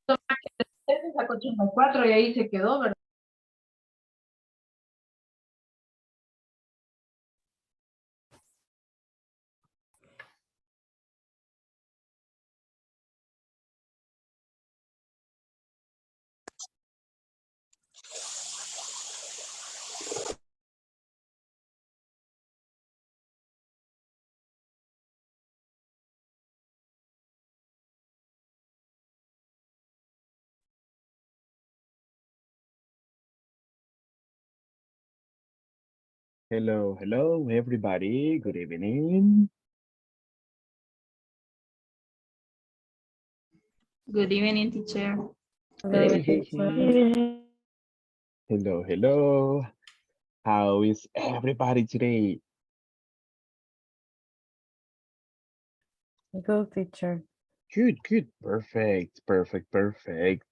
Sacó 84 y ahí se quedó, ¿verdad? Hello, hello, everybody. Good evening. Good evening, teacher. Hey, hey, hey. Hello, hello. How is everybody today? Good, teacher. Good, good. Perfect, perfect, perfect.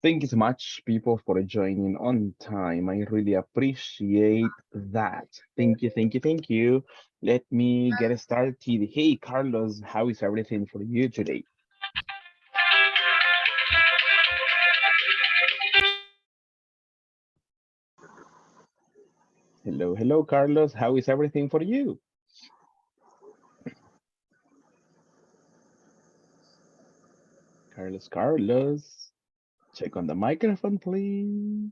Thank you so much, people, for joining on time. I really appreciate that. Thank you, thank you, thank you. Let me get started. Hey, Carlos, how is everything for you today? Hello, hello, Carlos. How is everything for you? Carlos, Carlos. Check on the microphone, please.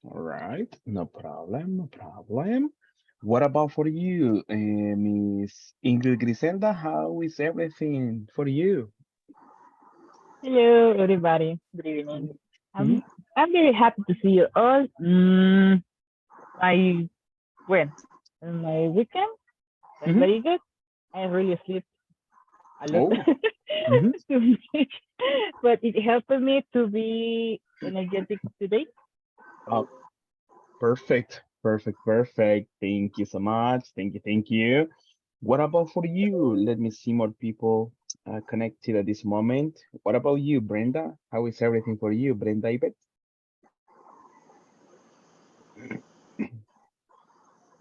All right, no problem, no problem. What about for you, Miss Ingrid Griselda? How is everything for you? Hello, everybody. Good evening. Mhm. I'm very happy to see you all. I went my weekend was Mhm. very good. I really sleep a lot Oh, mhm. too much, but it helped me to be energetic today. Oh, perfect, perfect, perfect. Thank you so much. Thank you, thank you. What about for you? Let me see more people connected at this moment. What about you, Brenda? How is everything for you, Brenda Ibet?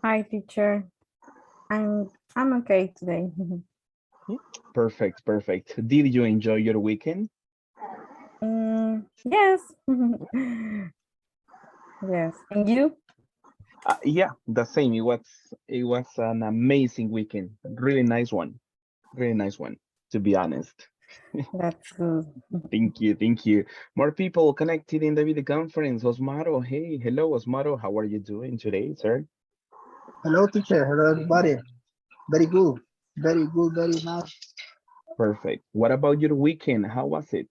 Hi, teacher. I'm okay today. Perfect, perfect. Did you enjoy your weekend? Yes. Yes. And you? Yeah, the same. It was an amazing weekend. Really nice one. Really nice one, to be honest. That's good. Thank you, thank you. More people connected in the video conference. Osmaro, hey, hello, Osmaro. How are you doing today, sir? Hello, teacher. Hello, everybody. Very good. Very good. Very nice. Perfect. What about your weekend? How was it?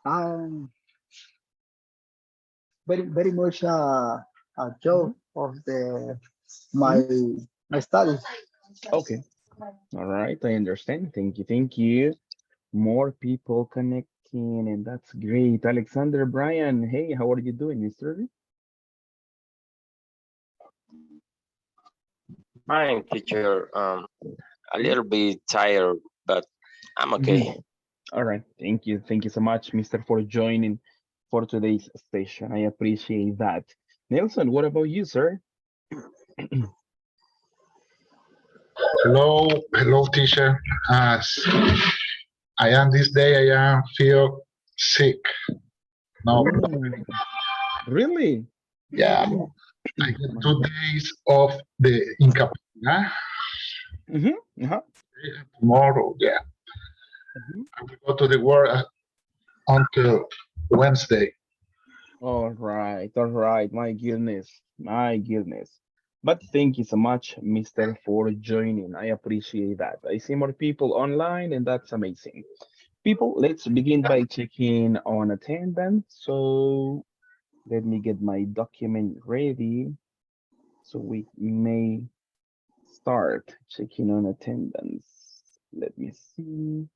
Um, very much a job Mhm, of the my mhm. my studies. Okay. All right. I understand. Thank you, thank you. More people connecting, and that's great. Alexander Bryan, hey, how are you doing, Mr.? Fine, teacher. A little bit tired, but I'm Mhm. okay. All right. Thank you. Thank you so much, Mr. for joining for today's session. I appreciate that. Nelson, what about you, sir? Hello, hello, teacher. As I am this day, I am feel sick. No, Oh, really? yeah, I get My God. 2 days of the incapacidad. Uh-huh. Tomorrow, yeah, Mhm. I will go to the work until Wednesday. All right. All right. My goodness. My goodness. But thank you so much, Mr. for joining. I appreciate that. I see more people online, and that's amazing. People, let's begin by checking on attendance. So let me get my document ready so we may start checking on attendance. Let me see.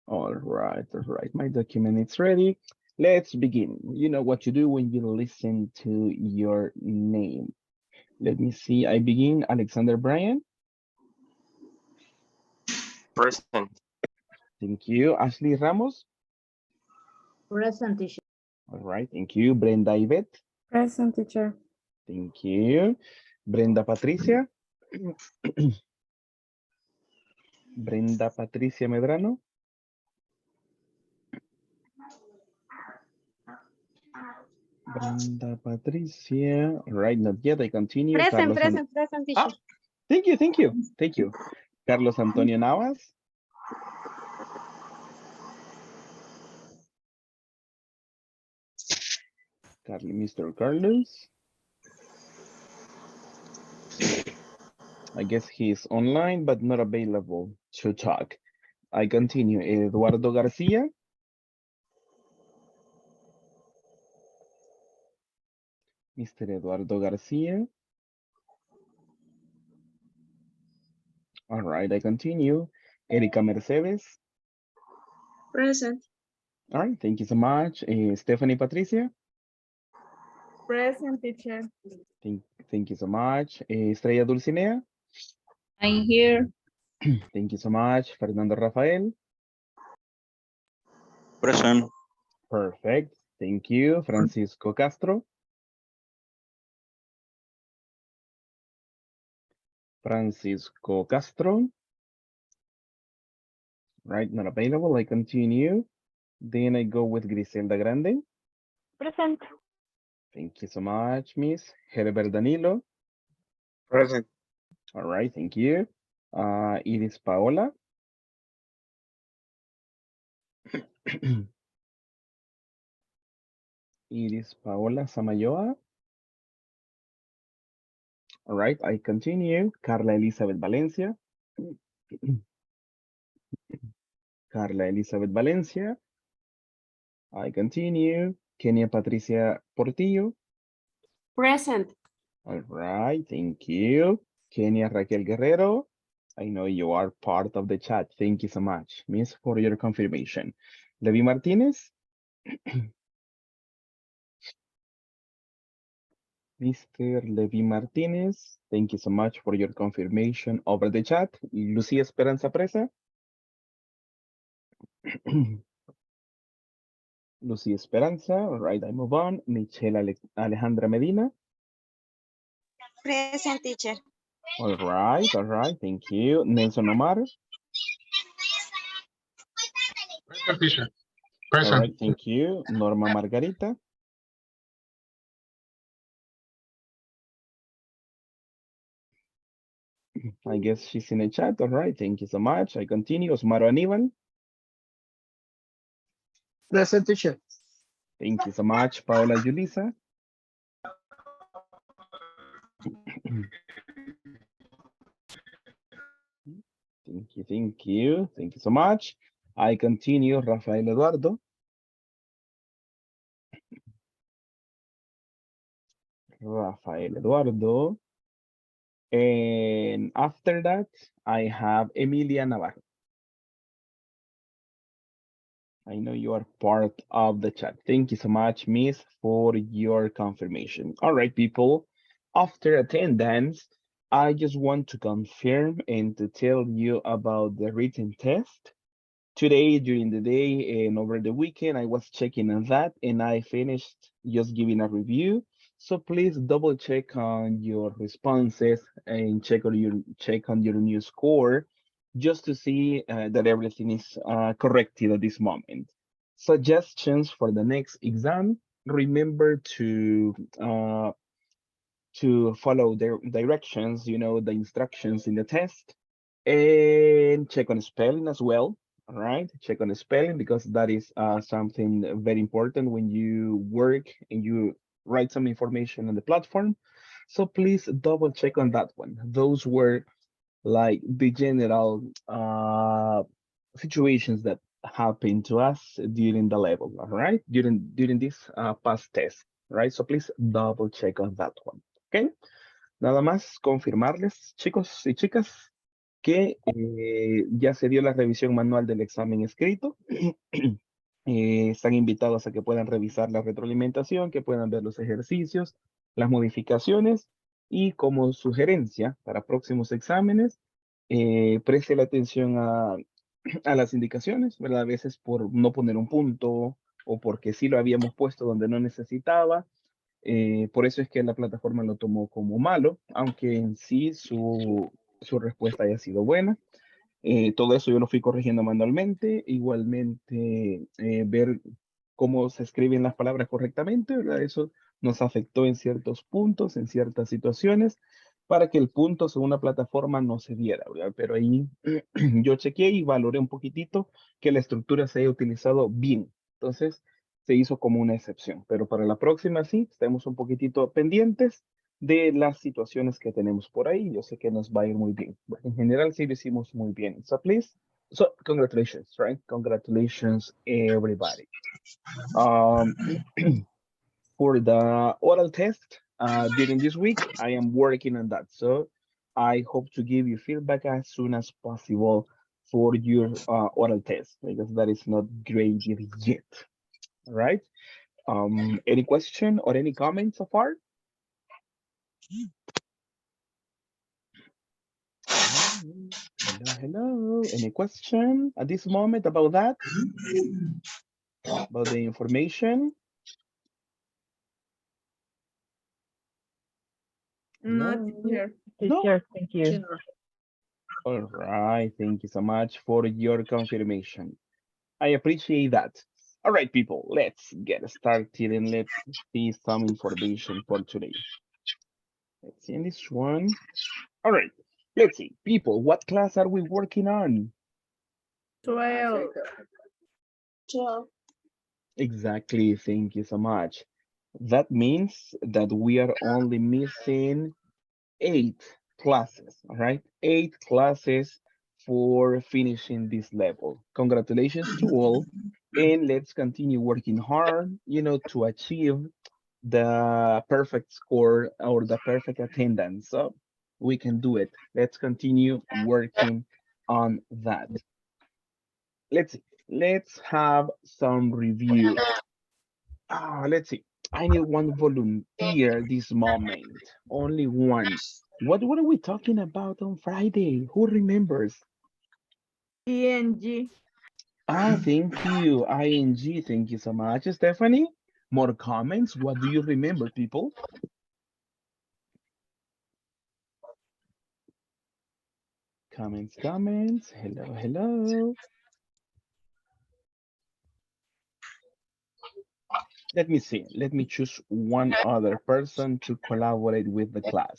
All right, all right. My document is ready. Let's begin. You know what you do when you listen to your name. Let me see. I begin. Alexander Bryan. Present. Thank you. Ashley Ramos. Present, teacher. All right. Thank you. Brenda Ivet. Present, teacher. Thank you. Brenda Patricia. Brenda Patricia Medrano. Brenda Patricia. All right, not yet. I continue. Present, Carlos present, teacher. Thank you. Carlos Antonio Navas. Mr. Carlos. I guess he's online, but not available to talk. I continue. Eduardo Garcia. Mr. Eduardo Garcia. All right, I continue. Erika Mercedes. Present. All right, thank you so much. Stephanie Patricia. Present, teacher. Thank you so much. Estrella Dulcinea. I'm here. Thank you so much. Fernando Rafael. Present. Perfect. Thank you. Francisco Castro. Francisco Castro. Right, not available. I continue. Then I go with Griselda Grande. Present. Thank you so much, Miss. Herbert Danilo. Present. All right, thank you. Iris Paola. Iris Paola Samayoa. All right, I continue. Carla Elizabeth Valencia. Carla Elizabeth Valencia. I continue. Kenia Patricia Portillo. Present. All right, thank you. Kenia Raquel Guerrero. I know you are part of the chat. Thank you so much, Miss, for your confirmation. Levi Martinez. Mr. Levi Martinez, thank you so much for your confirmation over the chat. Lucía Esperanza Presa. Lucía Esperanza, all right, I move on. Michelle Alejandra Medina. Present, teacher. All right, thank you. Nelson Omar. Present, teacher. All Present. right, thank you. Norma Margarita. I guess she's in the chat. All right, thank you so much. I continue. Osmaro Aníbal. Present, teacher. Thank you so much. Paola Yulisa. Thank you so much. I continue. Rafael Eduardo. Rafael Eduardo. And after that, I have Emilia Navarro. I know you are part of the chat. Thank you so much, Miss, for your confirmation. All right, people. After attendance, I just want to confirm and to tell you about the written test. Today, during the day and over the weekend, I was checking on that and I finished just giving a review. So please double check on your responses and check on your new score just to see that everything is corrected at this moment. Suggestions for the next exam. Remember to follow the directions, the instructions in the test, and check on spelling as well. All right, check on the spelling because that is something very important when you work and you write some information on the platform. So please double check on that one. Those were like the general situations that happened to us during the level, all right, during this past test, right? So please double check on that one, okay? Nada más confirmarles, chicos y chicas, que ya se dio la revisión manual del examen escrito. Están invitados a que puedan revisar la retroalimentación, que puedan ver los ejercicios, las modificaciones y como sugerencia para próximos exámenes, preste la atención a las indicaciones, ¿verdad? A veces por no poner un punto o porque sí lo habíamos puesto donde no necesitaba. Por eso es que la plataforma lo tomó como malo, aunque en sí su respuesta haya sido buena. Todo eso yo lo fui corrigiendo manualmente. Igualmente, ver cómo se escriben las palabras correctamente, ¿verdad? Eso nos afectó en ciertos puntos, en ciertas situaciones, para que el punto según la plataforma no se diera, ¿verdad? Pero ahí yo chequeé y valoré un poquitito que la estructura se haya utilizado bien. Entonces, se hizo como una excepción. Pero para la próxima sí, estemos un poquitito pendientes de las situaciones que tenemos por ahí. Yo sé que nos va a ir muy bien. En general sí lo hicimos muy bien. So please, so congratulations, right? Congratulations, everybody. Um, for the oral test during this week, I am working on that. So I hope to give you feedback as soon as possible for your oral test because that is not graded yet. All right. Any question or any comment so far? Hello. Any question at this moment about that? About the information? Not No. here. No. Teacher, thank you. All right. Thank you so much for your confirmation. I appreciate that. All right, people, let's get started and let's see some information for today. Let's see in this one. All right. Let's see. People, what class are we working on? 12. 12. Exactly. Thank you so much. That means that we are only missing 8 classes, all right? 8 classes for finishing this level. Congratulations to all. And let's continue working hard, to achieve the perfect score or the perfect attendance. So we can do it. Let's continue working on that. Let's see. Let's have some review. Let's see. I need one volunteer this moment. Only one. What are we talking about on Friday? Who remembers? ENG. Thank you. ING. Thank you so much, Stephanie. More comments? What do you remember, people? Comments. Hello. Let me see. Let me choose one other person to collaborate with the class.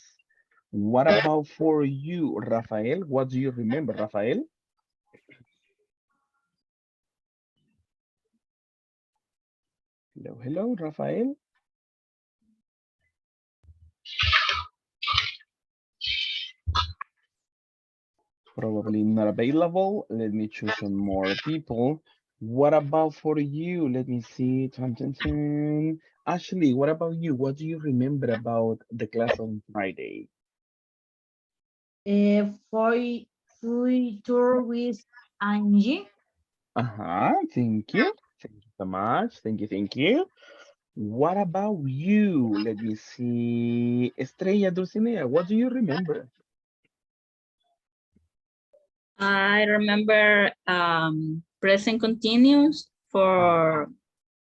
What about for you, Rafael? What do you remember, Rafael? Hello, Rafael. Probably not available. Let me choose some more people. What about for you? Let me see. Ashley, what about you? What do you remember about the class on Friday? Fui tour with Angie. Thank you. Thank you so much. Thank you. What about you? Let me see. Estrella Dulcinea, what do you remember? I remember present continuous for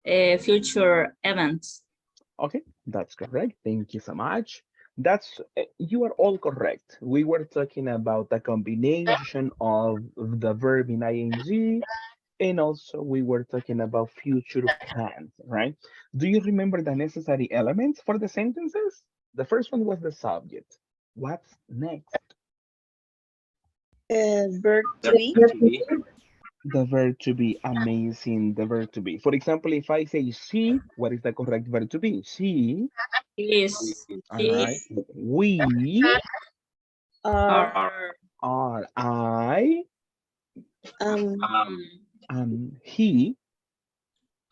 future events. Okay, that's correct. Thank you so much. You are all correct. We were talking about the combination of the verb in ing, and also we were talking about future plans, right? Do you remember the necessary elements for the sentences? The first one was the subject. What's next? Verb to Verb be. to be. The verb to be. Amazing, the verb to be. For example, if I say she, what is the correct verb to be? She. Is. All right. We Are. are. I Um. am. He.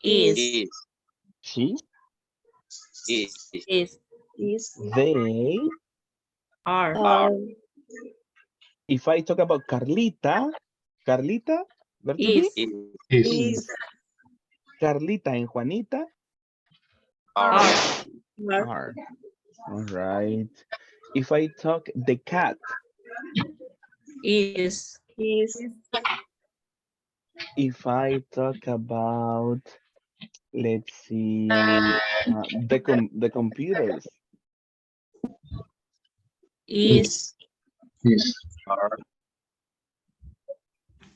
Is. Is. She. Is. Is. They. Are. If I talk about Carlita, verb to be. Is. Is. Carlita and Juanita Are. are. All right. If I talk the cat, Is. if I talk about, let's see, The computers. Is. Is. Are.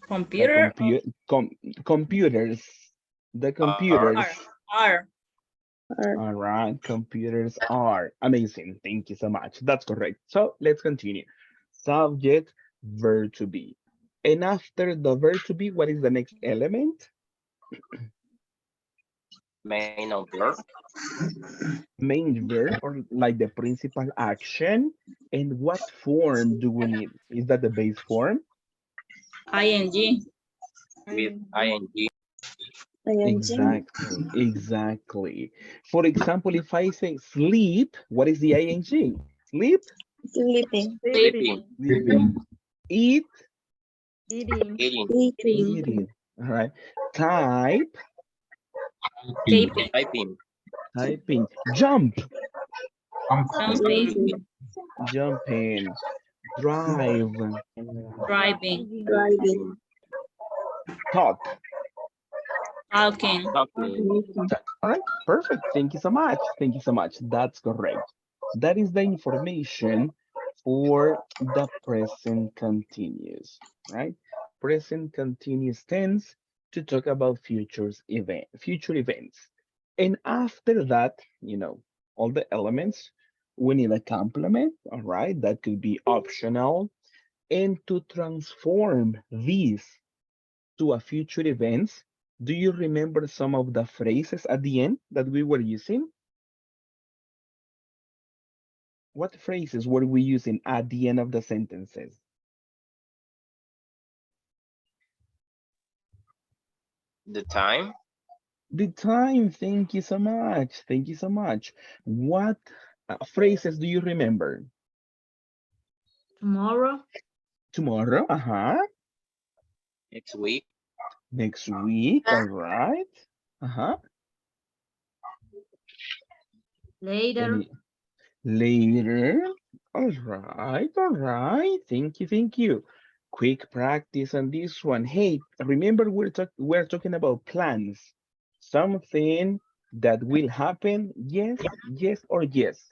The Computer. computers. The Are. computers. Are. Are. All right, computers are amazing. Thank you so much. That's correct. So let's continue. Subject, verb to be. And after the verb to be, what is the next element? Main of verb. Main verb, or like the principal action. And what form do we need? Is that the base form? Ing. With ing. ing. Exactly. For example, if I say sleep, what is the ing? Sleep, Sleeping. Sleeping. sleeping. Eat, Eating. Eating. Eating. eating. All right. Type, Taping. Typing. typing. Jump, Jumping. jumping. Drive, Driving. Driving. talk. Talking. Talking. All right, perfect. Thank you so much. Thank you so much. That's correct. That is the information for the present continuous, right? Present continuous tense to talk about future events. And after that, all the elements, we need a complement, all right? That could be optional. And to transform these to a future events, do you remember some of the phrases at the end that we were using? What phrases were we using at the end of the sentences? The time. The time, thank you so much. Thank you so much. What phrases do you remember? Tomorrow. Tomorrow, Next week. next week, all right. Later. Any later, all right. Thank you. Quick practice on this one. Hey, remember we're talking about plans. Something that will happen, yes, yes, or yes.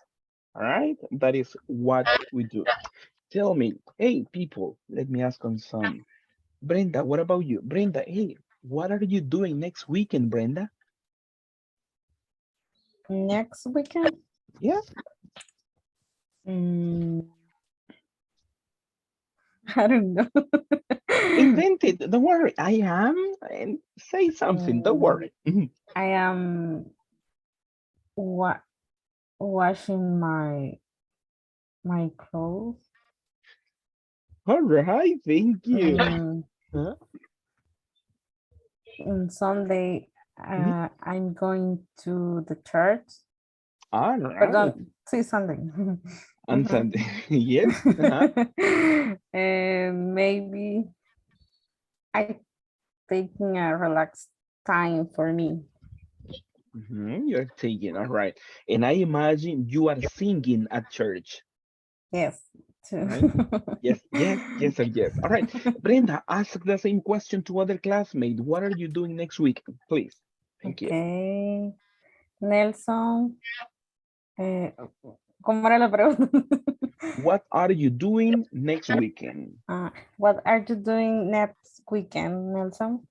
All right, that is what we do. Tell me, hey, people, let me ask on some. Brenda, what about you? Brenda, hey, what are you doing next weekend, Brenda? Next weekend? Yeah. I don't know. Invent it. Don't worry. I am, and say something. Don't worry. I am washing my clothes. All right. Thank you. Huh? On Sunday, I'm going to the church. All right. Pardon, sí, Sunday. On Sunday. Yes. And maybe I taking a relaxed time for me. You're taking. All right. And I imagine you are singing at church. Yes. Too. Right? Yes, yes, yes, and yes. All right. Brenda, ask the same question to other classmates. What are you doing next week? Please. Thank you. Okay. Nelson. ¿Cómo era la pregunta? What are you doing next weekend? What are you doing next weekend, Nelson?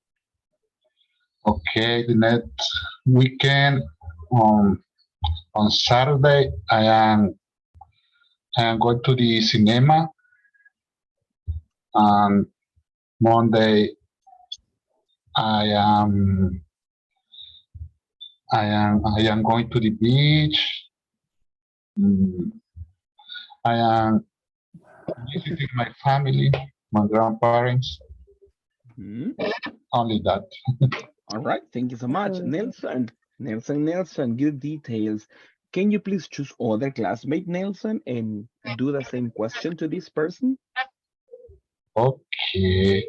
Okay, the next weekend on Saturday I am going to the cinema, and Monday I am going to the beach. I am visiting my family, my grandparents. Only that. All right, thank you so much. Nelson, good details. Can you please choose other classmate, Nelson, and do the same question to this person? Okay.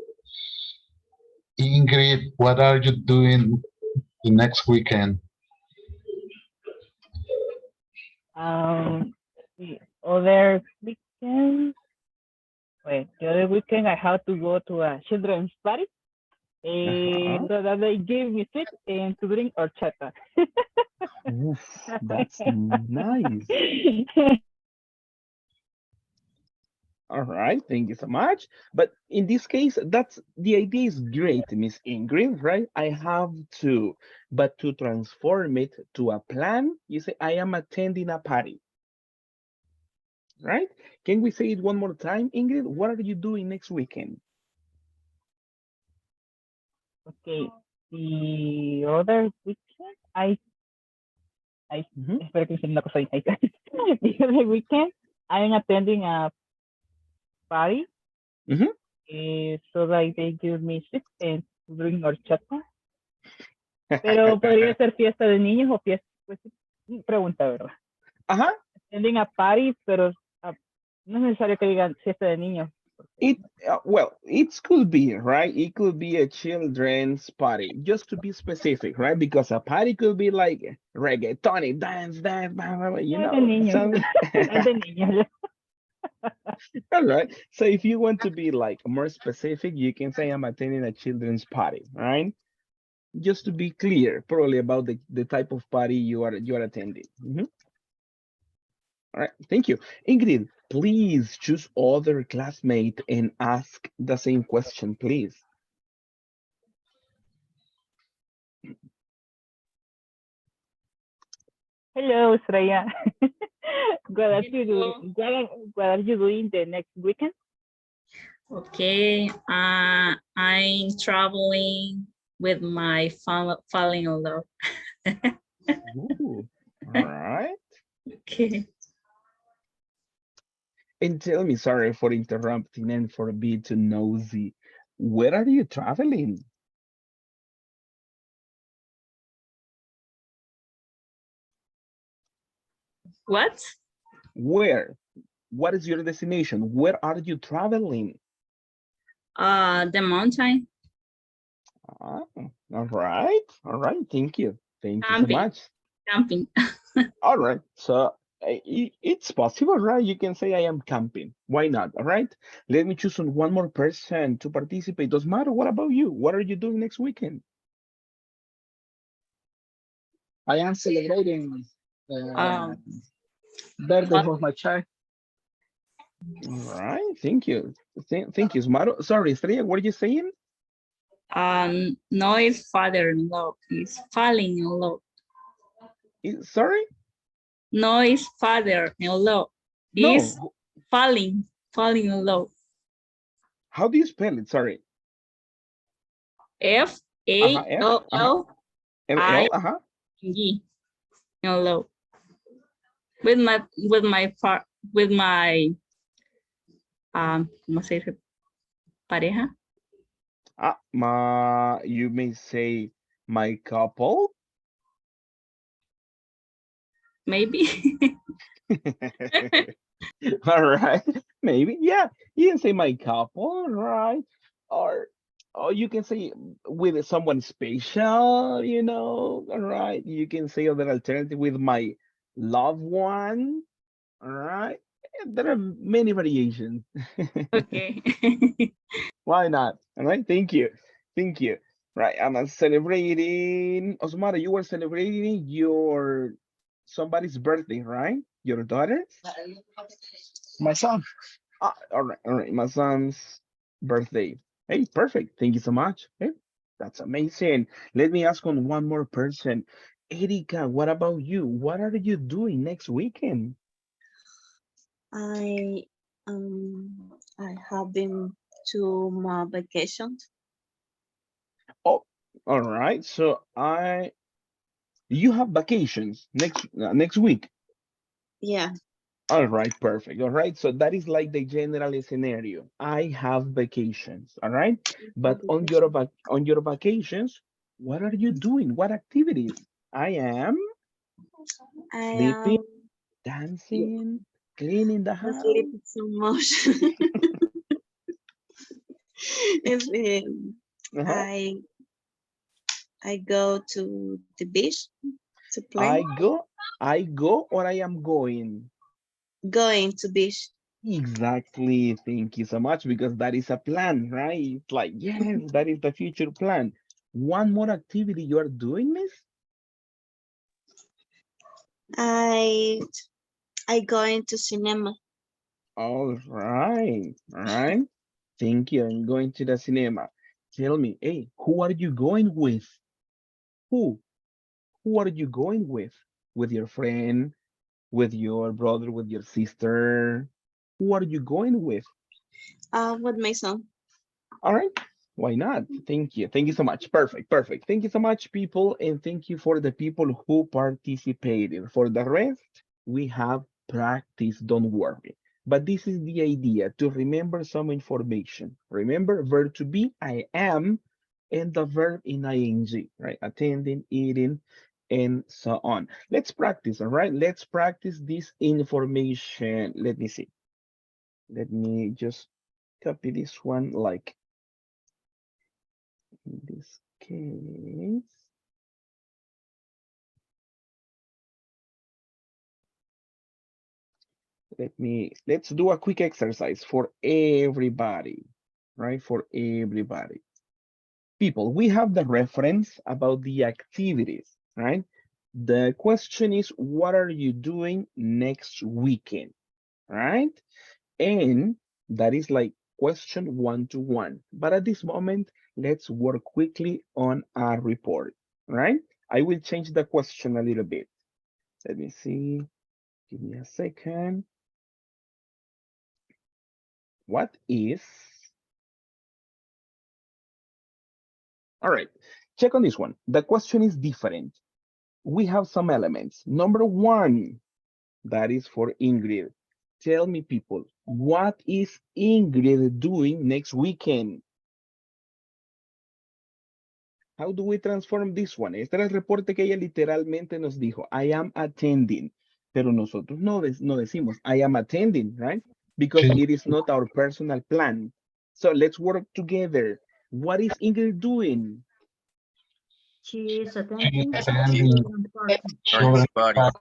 Ingrid, what are you doing the next weekend? The other weekend, the other weekend I have to go to a children's party. And that they give me sweet and to drink horchata. Oof, that's nice. All right, thank you so much. But in this case, that's the idea is great, Miss Ingrid, right? I have to, but to transform it to a plan, you say, I am attending a party, right? Can we say it one more time, Ingrid? What are you doing next weekend? Okay, the other weekend, I Mhm. espero que no cosa ahí. The other weekend, I'm attending a party, Mhm. so that they give me sweet and to drink horchata. Pero podría ser fiesta de niños o fiesta, pues, pregunta, ¿verdad? Ajá. Attending a party, pero no es necesario que digan fiesta de niños. It well, it could be right. It could be a children's party, just to be specific, right? Because a party could be like reggaeton, dance, dance, blah, blah, blah, you Es de know. niños. Some... Es de niños. All right. So if you want to be like more specific, you can say I'm attending a children's party, right? Just to be clear, probably about the type of party you are attending. Mhm. All right, thank you. Ingrid, please choose other classmate and ask the same question, please. Hello, Sraya. What are you doing? What are you doing the next weekend? Okay, I'm traveling with my falling in love. Ooh, all right. Okay. And tell me, sorry for interrupting and for being too nosy. Where are you traveling? What? Where? What is your destination? Where are you traveling? The mountain. Ah, all right. All right. Thank you. Thank you so Camping. much. Camping. All right. So it's possible, right? You can say I am camping. Why not? All right. Let me choose on one more person to participate. Doesn't matter. What about you? What are you doing next weekend? I am celebrating Um, birthday of my child. All right. Thank you. Thank you, Smaro. Sorry, Estrella, what are you saying? no, it's father-in-law. It's falling in love. Sorry? No, it's father-in-law. It's No. falling in love. How do you spell it? Sorry. F F, A L L I L, G in love. With my ¿cómo se dice? Pareja. You may say my couple. Maybe. All right, maybe, yeah, you can say my couple, right? Or you can say with someone special, you know, all right? You can say other alternative with my loved one, all right? There are many variations. Okay. Why not? All right, thank you. Thank you. Right, I'm celebrating, Osmara, you were celebrating your somebody's birthday, right? Your daughter's? My son. All right, my son's birthday. Hey, perfect. Thank you so much. Hey, that's amazing. Let me ask on one more person. Erika, what about you? What are you doing next weekend? I have been to my vacation. Oh, all right. So you have vacations next week. Yeah. All right, perfect. All right, so that is like the general scenario. I have vacations, all right? But on your vacations, what are you doing? What activities? I am I sleeping, am dancing, cleaning the house. sleeping so much. It's, Uh-huh. I go to the beach to play. I go or I am going. Going to beach. Exactly. Thank you so much because that is a plan, right? It's like, yes, that is the future plan. One more activity you are doing, miss? I I going to cinema. All right. All right. Thank you. I'm going to the cinema. Tell me, hey, who are you going with? Who? Who are you going with? With your friend, with your brother, with your sister? Who are you going with? With my son. All right. Why not? Thank you. Thank you so much. Perfect. Perfect. Thank you so much, people. And thank you for the people who participated. For the rest, we have practice. Don't worry. But this is the idea to remember some information. Remember verb to be, I am, and the verb in ing, right? Attending, eating, and so on. Let's practice. All right. Let's practice this information. Let me see. Let me just copy this one like in this case. Let's do a quick exercise for everybody, right? For everybody. People, we have the reference about the activities, right? The question is, what are you doing next weekend, right? And that is like question 1-to-1. But at this moment, let's work quickly on our report, right? I will change the question a little bit. Let me see. Give me a second. What is? All right, check on this one. The question is different. We have some elements. Number one, that is for Ingrid. Tell me, people, what is Ingrid doing next weekend? How do we transform this one? Este era el reporte que ella literalmente nos dijo. I am attending. Pero nosotros no decimos I am attending, right? Because She, it is not our personal plan. So let's work together. What is Ingrid doing? She is she attending attending children's party. children's Party. party.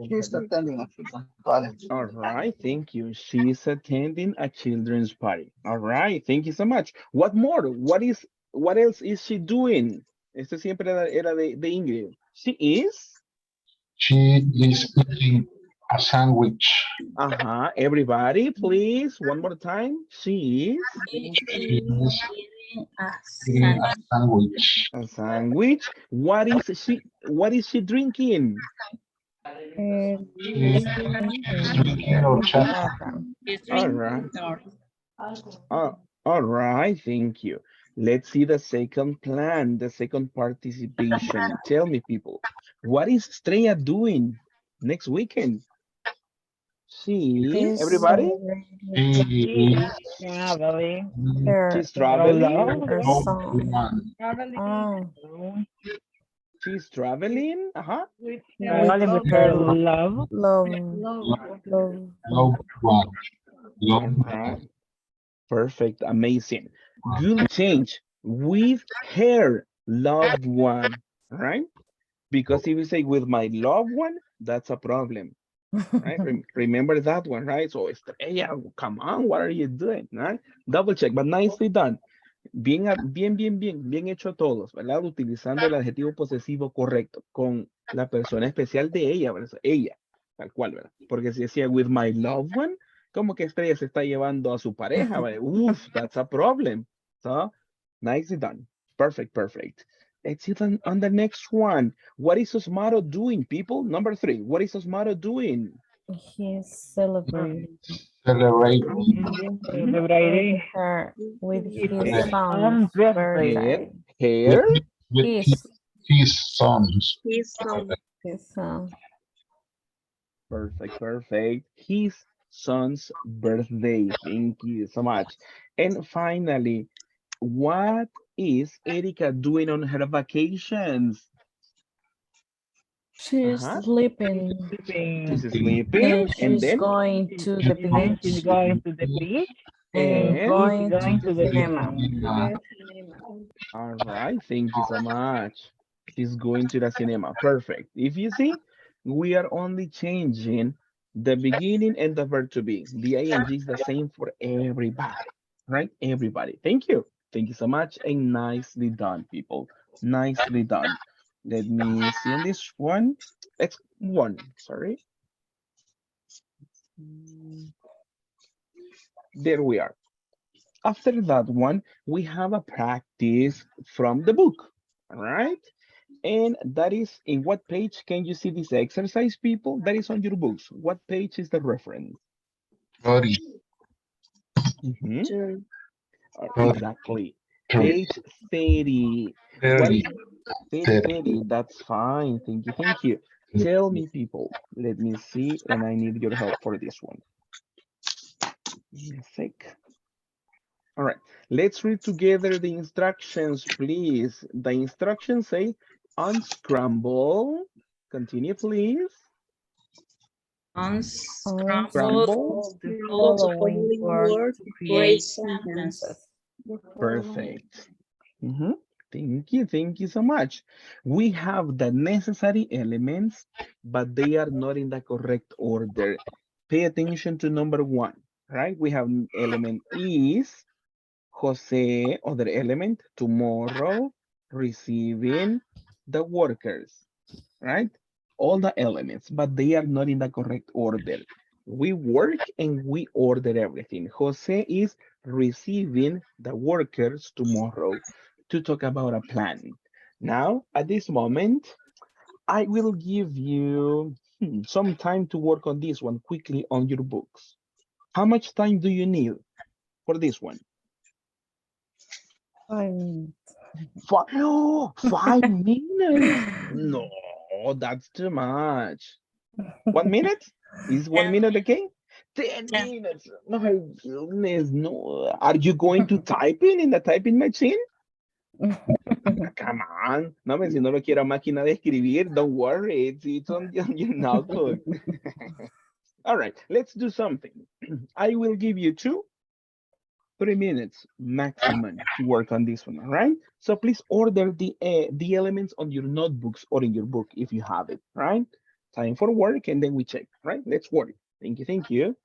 She's attending a children's party. All right, thank you. She's attending a children's party. All right, thank you so much. What more? What else is she doing? Esto siempre era de Ingrid. She is? She is eating a sandwich. Everybody, please, one more time. She is She She is eating a eating a sandwich. sandwich. a sandwich. What is she drinking? She is drinking horchata. She's All drinking right. or All right, thank you. Let's see the second plan, the second participation. Tell me, people, what is Estrella doing next weekend? Everybody? She She is is traveling. She's No traveling. love. one. She's traveling. Traveling with her love. Loved one. All Loved right. Perfect. Amazing. Good change. With her loved one, right? Because if you say with my loved one, that's a problem, right? Remember that one, right? So Estrella, come on, what are you doing, right? Double check, but nicely done. Bien hecho todos, ¿verdad? Utilizando el adjetivo posesivo correcto con la persona especial de ella, ¿verdad? Ella, tal cual, ¿verdad? Porque si decía with my loved one, como que Estrella se está llevando a su pareja, ¿verdad? Uf, that's a problem. So, nicely done. Perfect, perfect. Let's see on the next one. What is Osmaro doing, people? Number 3. What is Osmaro doing? celebrating Celebrating his son's birthday. Hair? with his sons. His son. Perfect, perfect. His son's birthday. Thank you so much. And finally, what is Erika doing on her vacations? Sleeping. She's sleeping, and then And then she's going to the beach. And and she's going to the cinema. all right, thank you so much. She's going to the cinema. Perfect. If you see, we are only changing The beginning and the verb to be. The ing is the same for everybody, right? Everybody. Thank you. Thank you so much and nicely done, people. Nicely done. Let me see on this one. It's one, sorry. There we are. After that one, we have a practice from the book, all right? And that is in what page can you see this exercise, people? That is on your books. What page is the reference? 30, Mhm. Sure. 30, Exactly. 30, Page 30. What 30, is page 30. 30? That's fine. Thank you. Thank you. Tell me, people. Let me see. And I need your help for this one. Give me a sec. All right. Let's read together the instructions, please. The instructions say unscramble. Continue, please. Unscramble Scramble. the The The following following following words word to to create create sentences. sentences. Perfect. Mhm. Thank you. Thank you so much. We have the necessary elements, but they are not in the correct order. Pay attention to number one, right? We have element is, Jose, other element, tomorrow, receiving, the workers, right? All the elements, but they are not in the correct order. We work and we order everything. Jose is receiving the workers tomorrow to talk about a plan. Now, at this moment, I will give you some time to work on this one quickly on your books. How much time do you need for this one? 5 minutes. 5 minutes? No, that's too much. 1 minute? Is 1 minute okay? 10 10. minutes. My goodness, no. Are you going to type in the typing machine? Come on. No, si no lo quiero máquina de escribir, don't worry. It's on your notebook. All right, let's do something. I will give you 3 minutes maximum to work on this one, all right? So please order the elements on your notebooks or in your book if you have it, right? Time for work and then we check, right? Let's work. Thank you, thank you.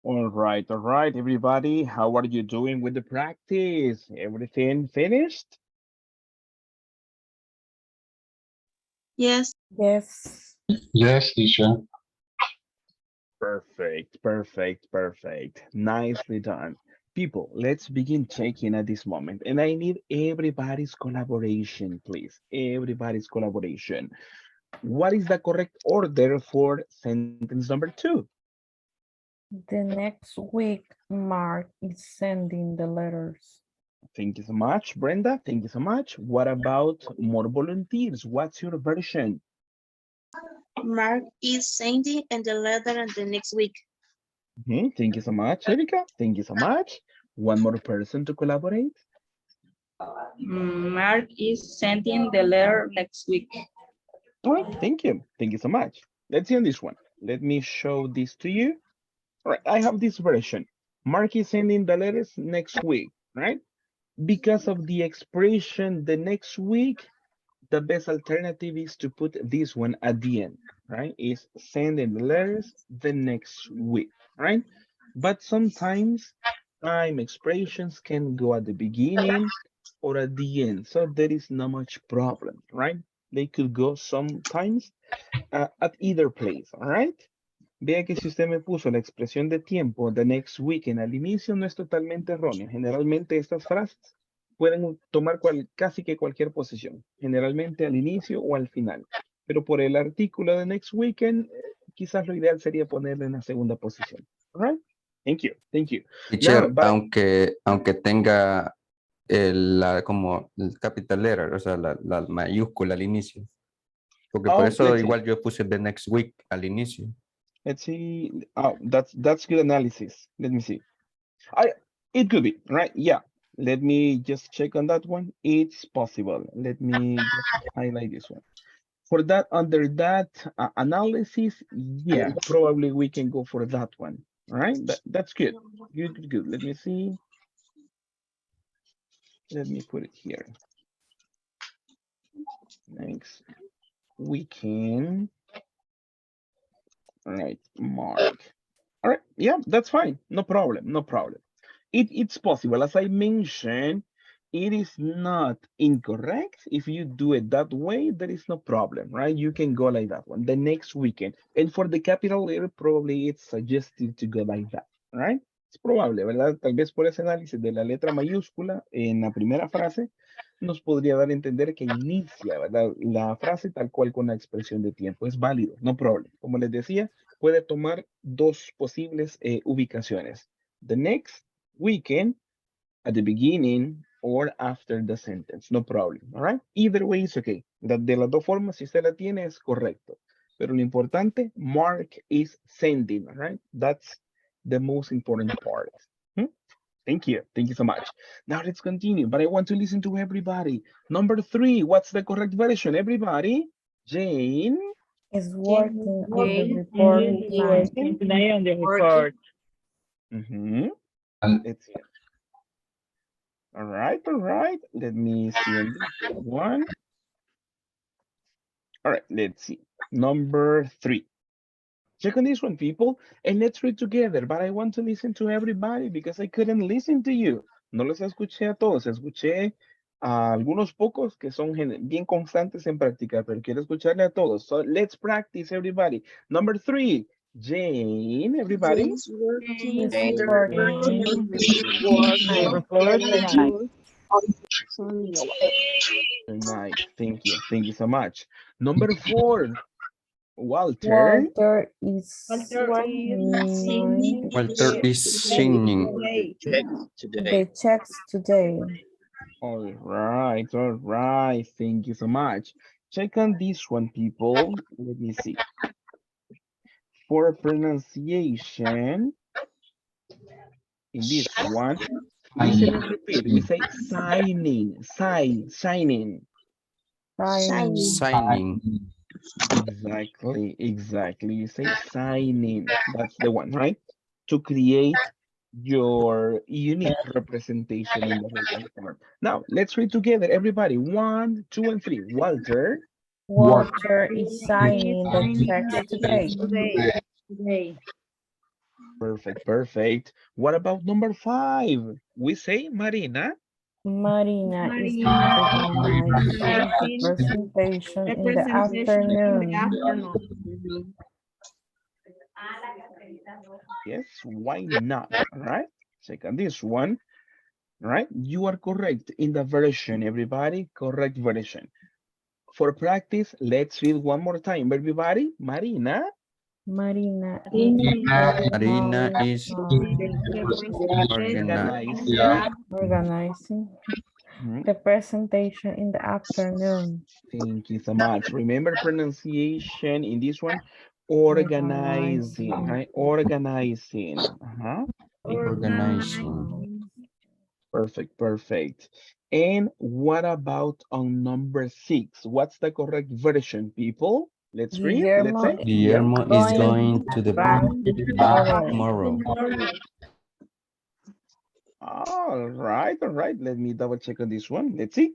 All right, everybody. How are you doing with the practice? Everything finished? Yes. Yes. Yes, teacher. Perfect, perfect, perfect. Nicely done. People, let's begin checking at this moment. And I need everybody's collaboration, please. Everybody's collaboration. What is the correct order for sentence number 2? The next week, Mark is sending the letters. Thank you so much, Brenda. Thank you so much. What about more volunteers? What's your version? Mark is sending and the letter in the next week. Thank you so much, Erika. Thank you so much. One more person to collaborate. Mark is sending the letter next week. All right, thank you. Thank you so much. Let's see on this one. Let me show this to you. All right, I have this version. Mark is sending the letters next week, right? Because of the expression the next week, the best alternative is to put this one at the end, right? Is sending the letters the next week, right? But sometimes time expressions can go at the beginning or at the end, so there is not much problem, right? They could go sometimes at either place, all right? Vea que si usted me puso la expresión de tiempo the next weekend al inicio no es totalmente erróneo. Generalmente estas frases pueden tomar casi que cualquier posición, generalmente al inicio o al final. Pero por el artículo de next weekend, quizás lo ideal sería ponerlo en la segunda posición. All right? Thank you, thank you. Teacher, Now, aunque tenga como el capital letter, o sea, la mayúscula al inicio. Porque por eso let's see. igual yo puse the next week al inicio. Let's see. Oh, that's good analysis. Let me see. It could be, right? Yeah. Let me just check on that one. It's possible. Let me just highlight this one. For that, under that analysis, yeah, probably we can go for that one. All right, that's good. Good. Let me see. Let me put it here. Next weekend. All right, Mark. All right, yeah, that's fine. No problem. No problem. It's possible. As I mentioned, it is not incorrect. If you do it that way, there is no problem, right? You can go like that one, the next weekend. And for the capital letter, probably it's suggested to go like that, right? Es probable, ¿verdad? Tal vez por ese análisis de la letra mayúscula en la primera frase, nos podría dar a entender que inicia, ¿verdad? La frase tal cual con la expresión de tiempo. Es válido, no problem. Como les decía, puede tomar dos posibles ubicaciones. The next weekend, at the beginning or after the sentence, no problem, all right? Either way is okay. De las dos formas, si usted la tiene, es correcto. Pero lo importante, Mark is sending, all right? That's the most important part. Thank you so much. Now let's continue, but I want to listen to everybody. Number 3, what's the correct version, everybody? Jane? Is working on the Jane report Working tonight. tonight on the report. Let's see. All right. Let me see on this one. All right, let's see. Number 3. Check on this one, people, and let's read together. But I want to listen to everybody because I couldn't listen to you. No los escuché a todos, escuché a algunos pocos que son bien constantes en practicar, pero quiero escucharle a todos. So let's practice, everybody. Number 3, Jane, everybody. James working Is on the working Report tonight. Tonight. Thank you so much. Number 4, Walter. Walter is singing Walter is singing. the checks today. All right. Thank you so much. Check on this one, people. Let me see. For pronunciation, in this one, listen and repeat. We say signing, signing. Signing. Signing. Exactly. You say signing. That's the one, right? To create your unique representation in the written form. Now, let's read together, everybody. 1, 2, and 3. Walter. Walter is signing the checks today. Perfect, perfect. What about number 5? We say Marina. Marina is Marina organizing the organizing presentation the in the presentation in the afternoon. afternoon. Yes, why not? All right. Check on this one. All right. You are correct in the version, everybody. Correct version. For practice, let's read one more time, everybody. Marina. Marina Marina is The presentation in the organizing. organizing Mhm. the presentation in the afternoon. Thank you so much. Remember pronunciation in this one? Organizing, Organizing. right? Organizing. Organizing. Perfect, perfect. And what about on number 6? What's the correct version, people? Let's read. Let's Guillermo say is Guillermo. Guillermo is going going to the bank bank tomorrow. tomorrow. All right, all right. Let me double check on this one. Let's see.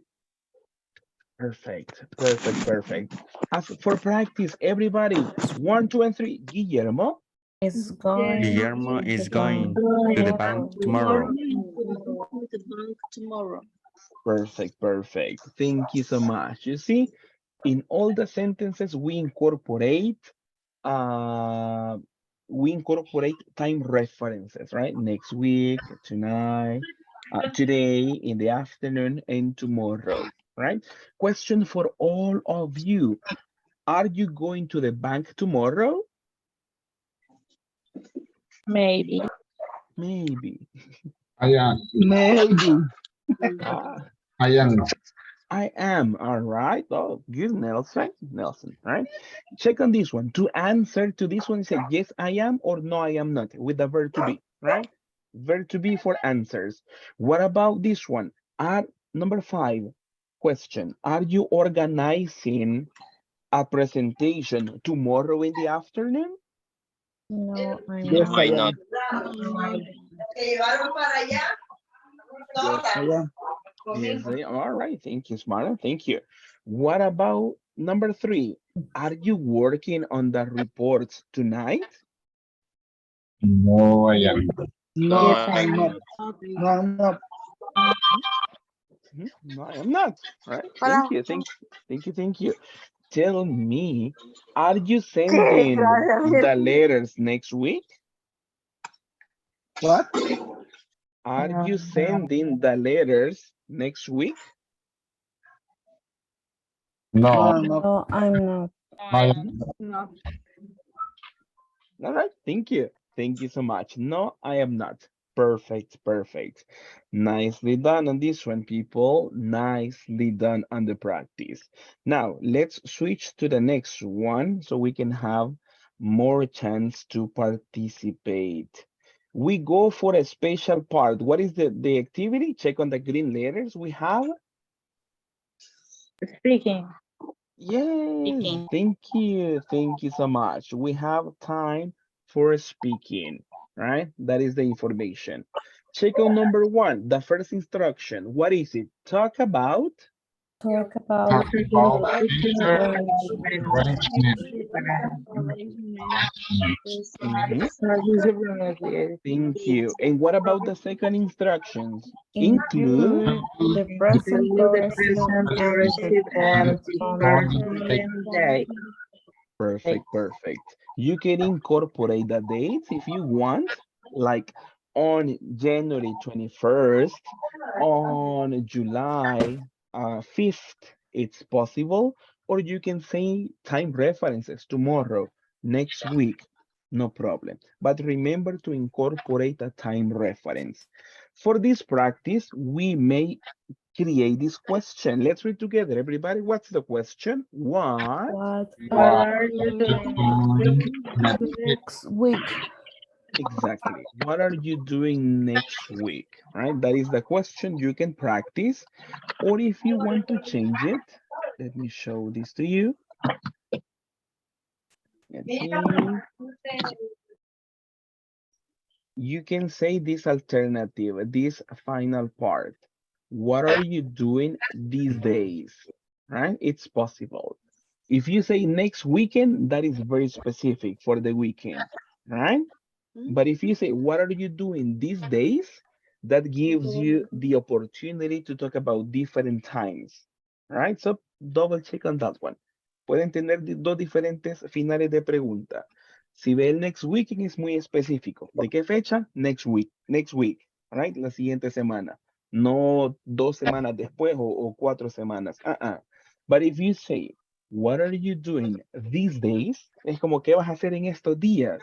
Perfect, perfect, perfect. As for practice, everybody, 1, 2, and 3. Guillermo. Is going Guillermo to is the going bank to the bank tomorrow. tomorrow. Tomorrow. Perfect, perfect. Thank you so much. You see, in all the sentences uh we incorporate time references, right? Next week, tonight, today, in the afternoon, and tomorrow, right? Question for all of you. Are you going to the bank tomorrow? Maybe. Maybe. I am. Maybe. Ah, I am. I am. All right. Oh, good, Nelson. Nelson. All right. Check on this one. To answer to this one, say yes, I am, or no, I am not, with the verb to be. Right? Verb to be for answers. What about this one? Number 5 question. Are you organizing a presentation tomorrow in the afternoon? No, I'm Yes, not. Why I am. not? Yes, I am. Yes, all right. Thank you, Smara. Thank you. What about number 3? Are you working on the reports tonight? No, I am. No, No, I'm I'm not. No, I'm not. No, I am not. All right. Thank you. Thank you. Tell me, are you sending the letters next week? What? Are you sending the letters next week? No, No, I'm not. No, I'm not. I No. All right, thank you. Thank you so much. No, I am not. Perfect, perfect. Nicely done on this one, people. Nicely done on the practice. Now, let's switch to the next one so we can have more chance to participate. We go for a special part. What is the activity? Check on the green letters. We have Speaking. yes, Speaking. thank you. Thank you so much. We have time for speaking, right? That is the information. Check out number 1, the first instruction. What is it? Talk about. Talk about talk about future arrangement. arrangement. Mhm, Arrangement. thank you. And what about the second instructions? Include. Include the present, Include the receive, present and receive the and corresponding day. corresponding day. Perfect, perfect. You can incorporate the dates if you want, like on January 21st, on July 5th, it's possible, or you can say time references tomorrow, next week, no problem. But remember to incorporate a time reference. For this practice, we may create this question. Let's read together, everybody. What's the question? What? What What are are you you doing? next week? Exactly. What are you doing next week? Right? That is the question you can practice. Or if you want to change it, let me show this to you. Let's see. You can say this alternative, this final part. What are you doing these days? Right? It's possible. If you say next weekend, that is very specific for the weekend, right? But if you say, what are you doing these days? That gives you the opportunity to talk about different times, right? So double check on that one. Pueden tener dos diferentes finales de pregunta. Si ve el next week es muy específico. ¿De qué fecha? Next week, right? La siguiente semana. No 2 semanas después o 4 semanas. But if you say, what are you doing these days? Es como, ¿qué vas a hacer en estos días?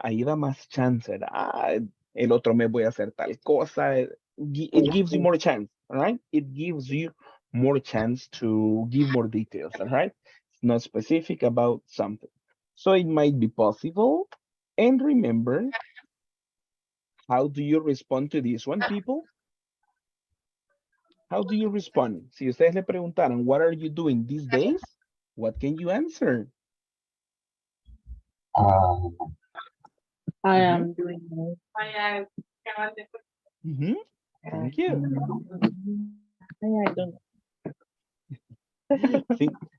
Ahí da más chance. El otro mes voy a hacer tal cosa. It gives you more chance, all right? It gives you more chance to give more details, all right? It's not specific about something. So it might be possible. And remember, how do you respond to this one, people? How do you respond? Si ustedes le preguntaran, what are you doing these days? What can you answer? I Mhm. am doing it. Thank you. I don't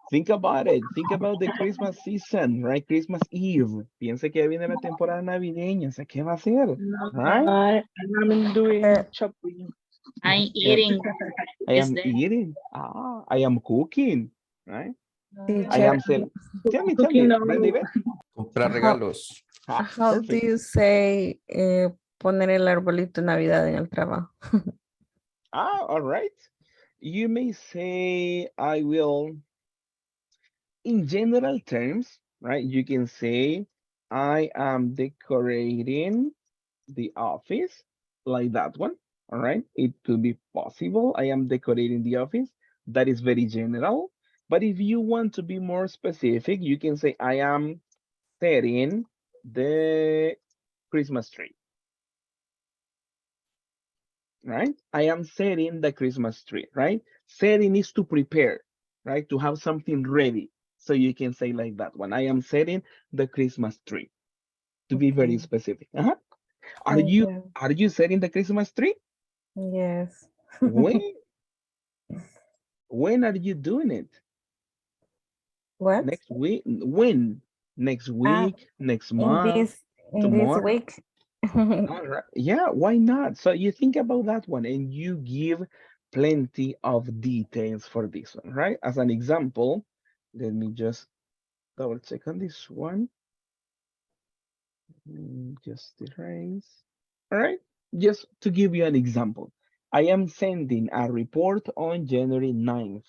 Think about it. Think about the Christmas season, right? Christmas Eve. Piense que ya viene la temporada navideña. O sea, ¿qué va a hacer? Right? I'm doing shopping. I'm Yeah. eating. I Is am there? eating. I am cooking. Right? I Teacher, am selling. Tell me, Cooking on- Brandy Beth. Comprar How- regalos. how do Perfect. you say poner el arbolito de Navidad en el trabajo? All right. You may say, I will, in general terms, right? You can say, I am decorating the office, like that one. All right. It could be possible. I am decorating the office. That is very general. But if you want to be more specific, you can say, I am setting the Christmas tree. Right? I am setting the Christmas tree, right? Setting is to prepare, right? To have something ready. So you can say like that one. I am setting the Christmas tree. To be very Okay. specific. Are Thank you you. are you setting the Christmas tree? Yes. When when are you doing it? What? Next week? When? Next Ah, week? Next in month? this Tomorrow? week. All right. Yeah, why not? So you think about that one and you give plenty of details for this one, right? As an example, let me just double check on this one. Just erase. All right. Just to give you an example, I am sending a report on January 9th.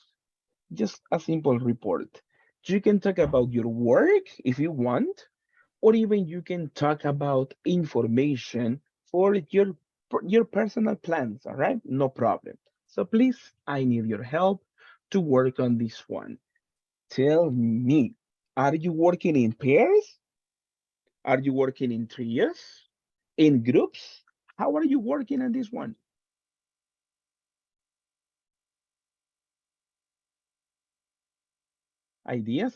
Just a simple report. You can talk about your work if you want, or even you can talk about information for your personal plans, all right? No problem. So please, I need your help to work on this one. Tell me, are you working in pairs? Are you working in trios? In groups? How are you working on this one? Ideas?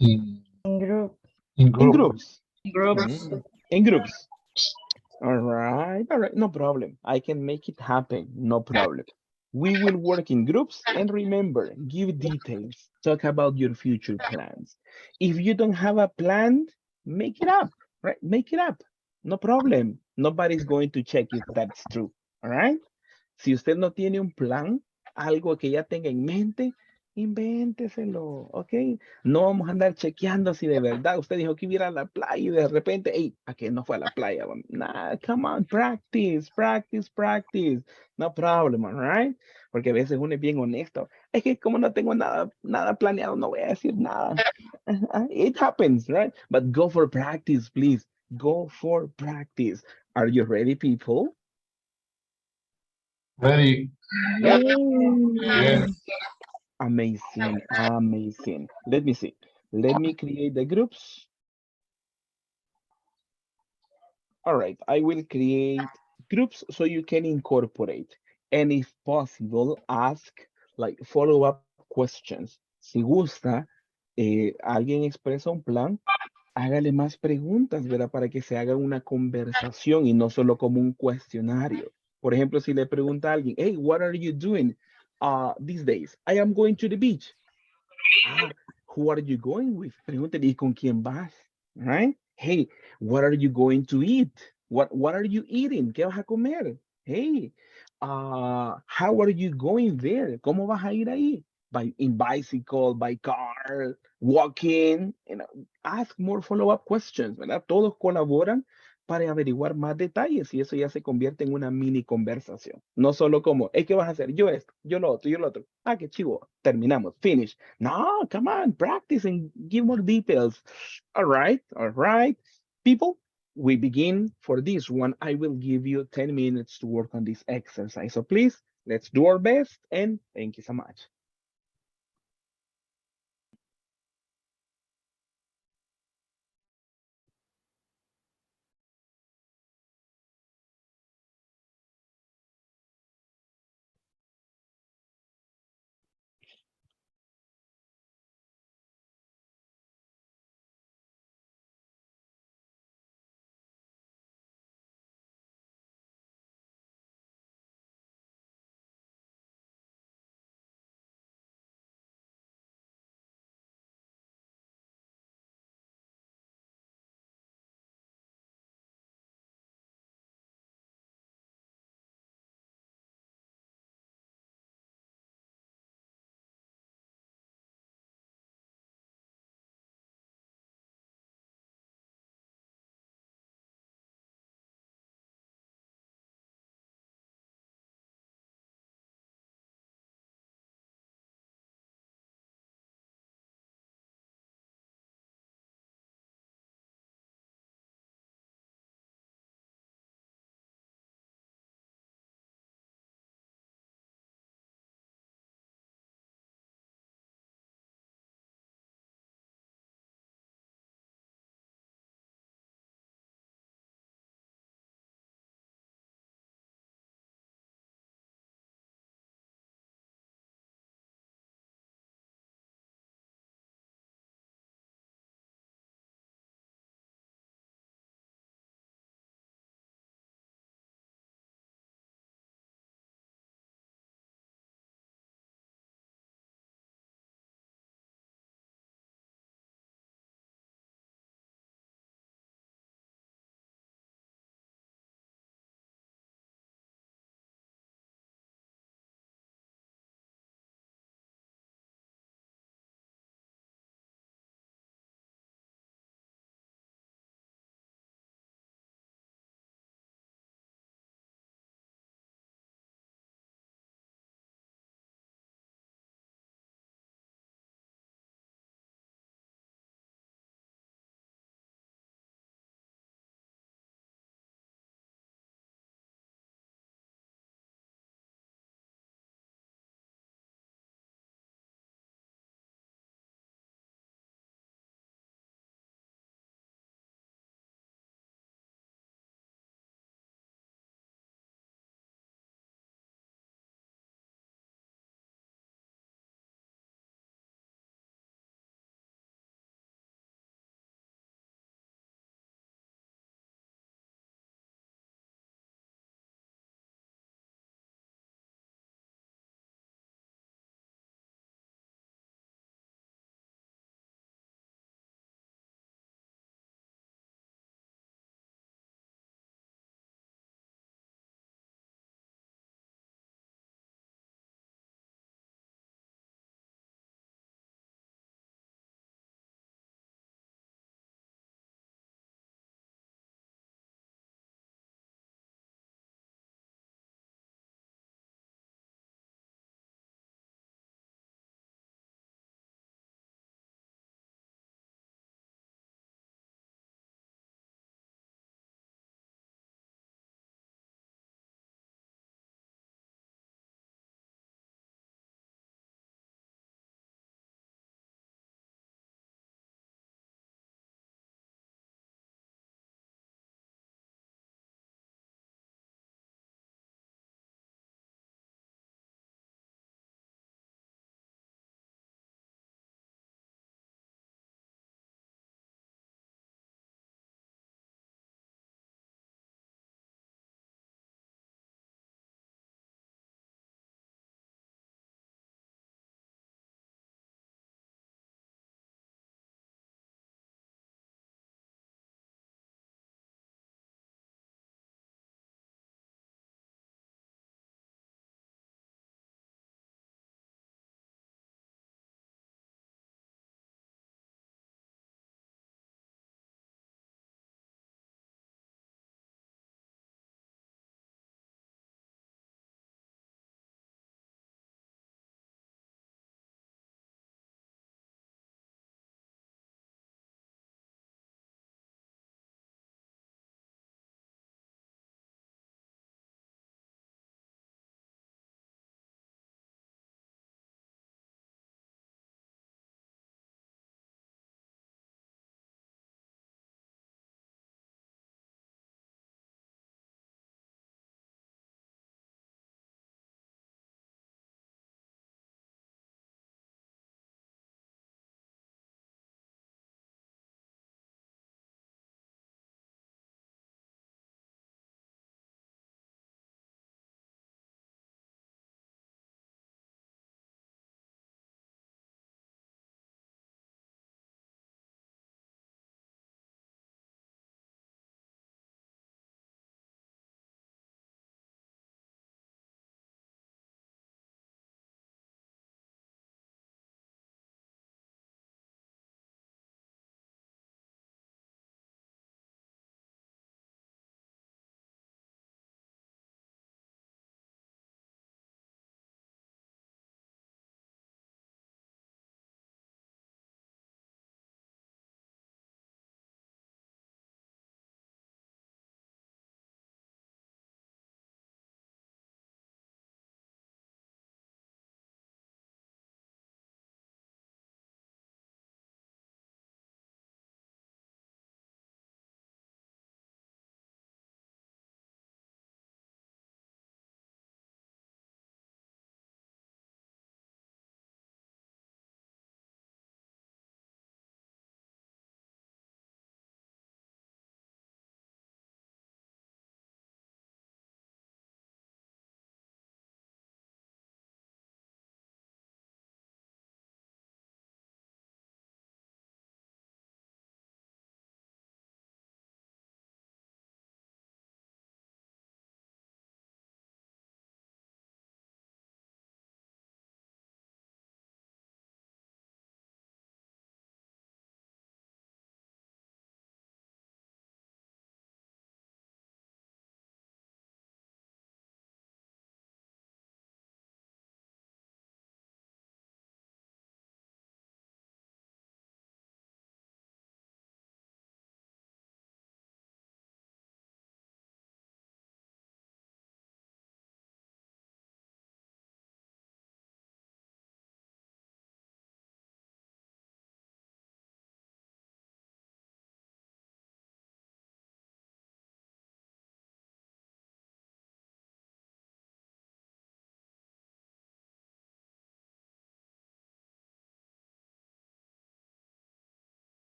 In, In group. in In group. groups. Groups. In groups. All right, no problem. I can make it happen, no problem. We will work in groups and remember, give details, talk about your future plans. If you don't have a plan, make it up, right? Make it up, no problem. Nobody's going to check if that's true, all right? Si usted no tiene un plan, algo que ya tenga en mente, invénteselo, ¿ok? No vamos a andar chequeando si de verdad usted dijo que iba a ir a la playa y de repente, hey, ¿a qué no fue a la playa? Nah, come on, practice. No problem, all right? Porque a veces uno es bien honesto. Es que como no tengo nada planeado, no voy a decir nada. It happens, right? But go for practice, please. Go for practice. Are you ready, people? Ready? Yep. Yes. Amazing. Let me see. Let me create the groups. All right, I will create groups so you can incorporate. And if possible, ask like follow-up questions. Si gusta, alguien expresa un plan, hágale más preguntas, ¿verdad? Para que se haga una conversación y no solo como un cuestionario. Por ejemplo, si le pregunta a alguien, hey, what are you doing these days? I am going to the beach. Who are you going with? Pregúntale, ¿y con quién vas? Right? Hey, what are you going to eat? What are you eating? ¿Qué vas a comer? Hey, how are you going there? ¿Cómo vas a ir ahí? In bicycle, by car, walking, ask more follow-up questions, ¿verdad? Todos colaboran para averiguar más detalles y eso ya se convierte en una mini conversación. No solo como, hey, ¿qué vas a hacer? Yo esto, yo lo otro, yo lo otro. Ah, qué chivo. Terminamos. Finish. No, come on, practice and give more details. All right, all right. People, we begin for this one. I will give you 10 minutes to work on this exercise. So please, let's do our best and thank you so much.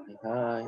Hi.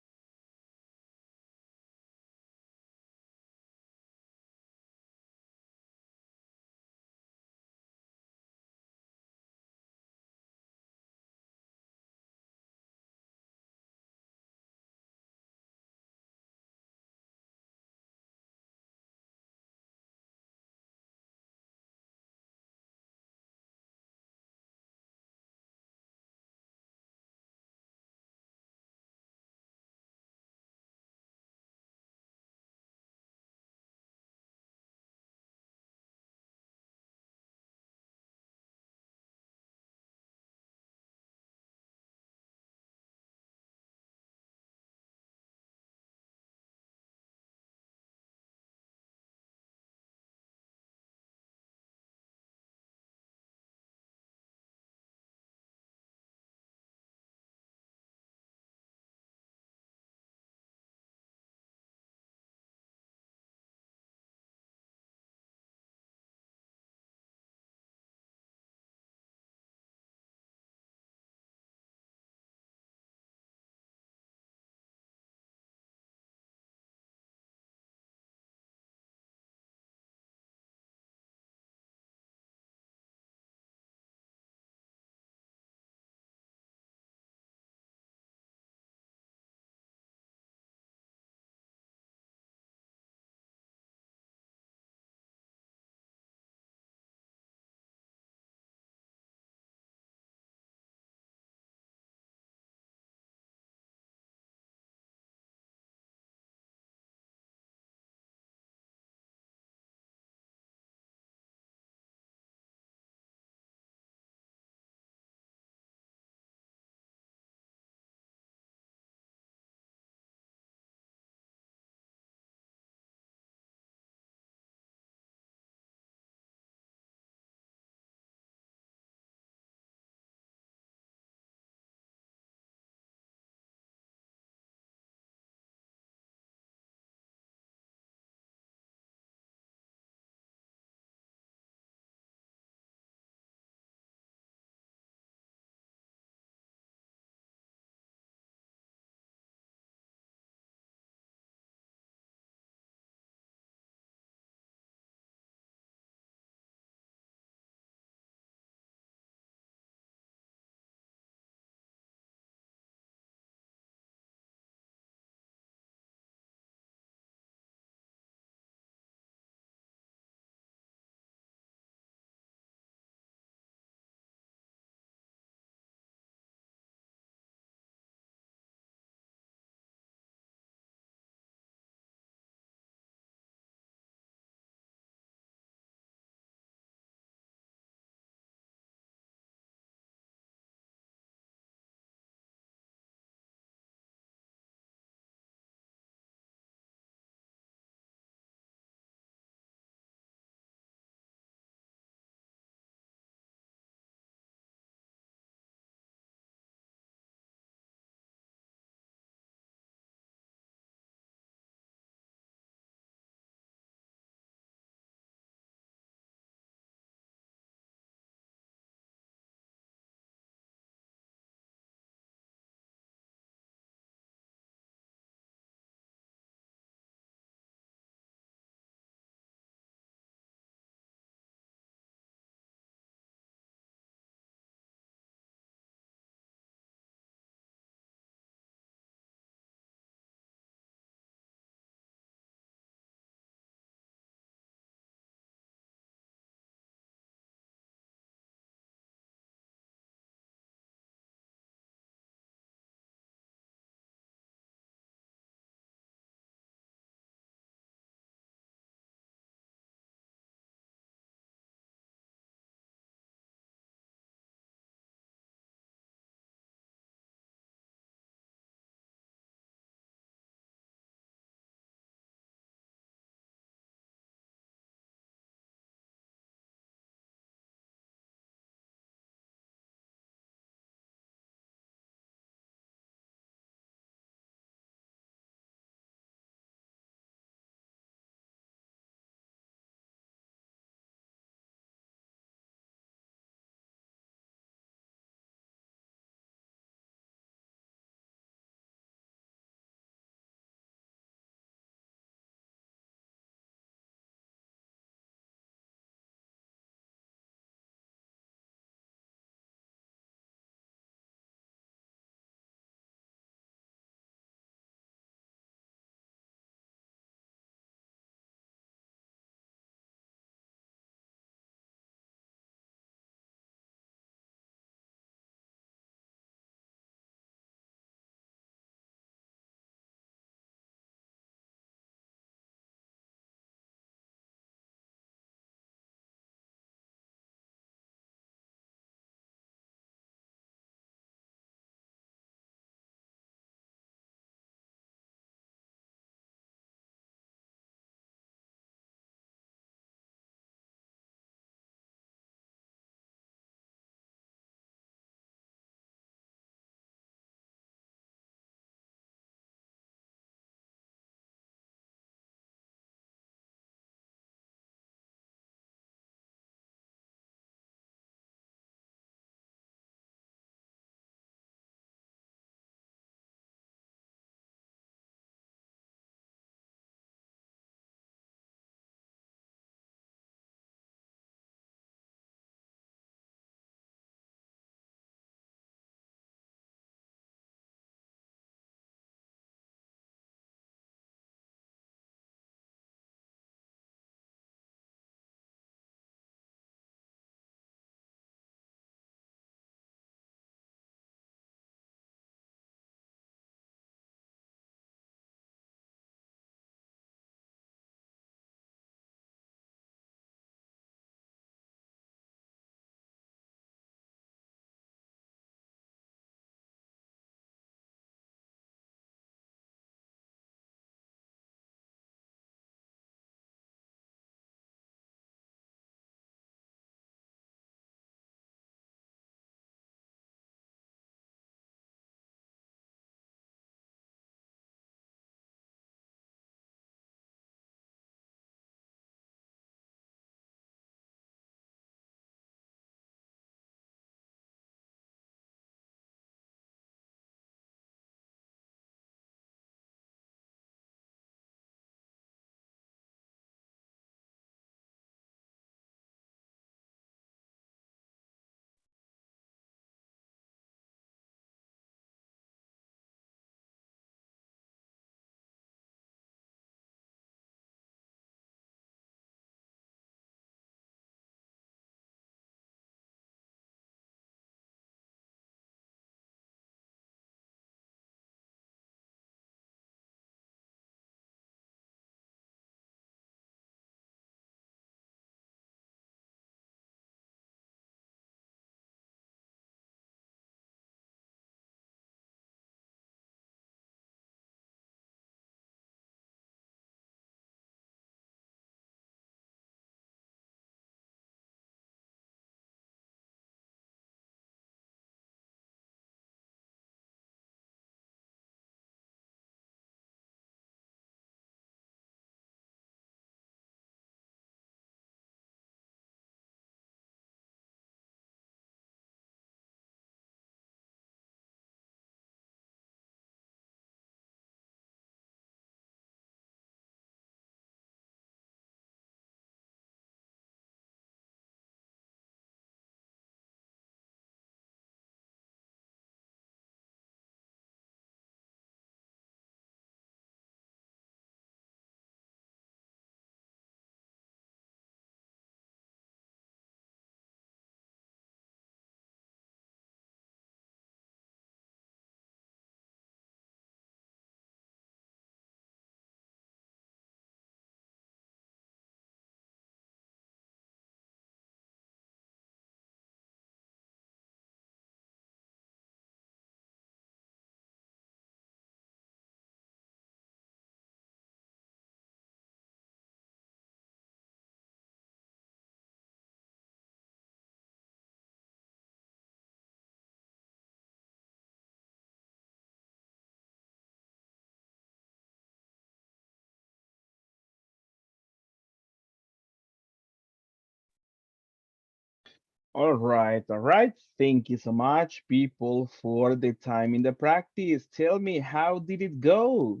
All right, all right. Thank you so much, people, for the time in the practice. Tell me, how did it go?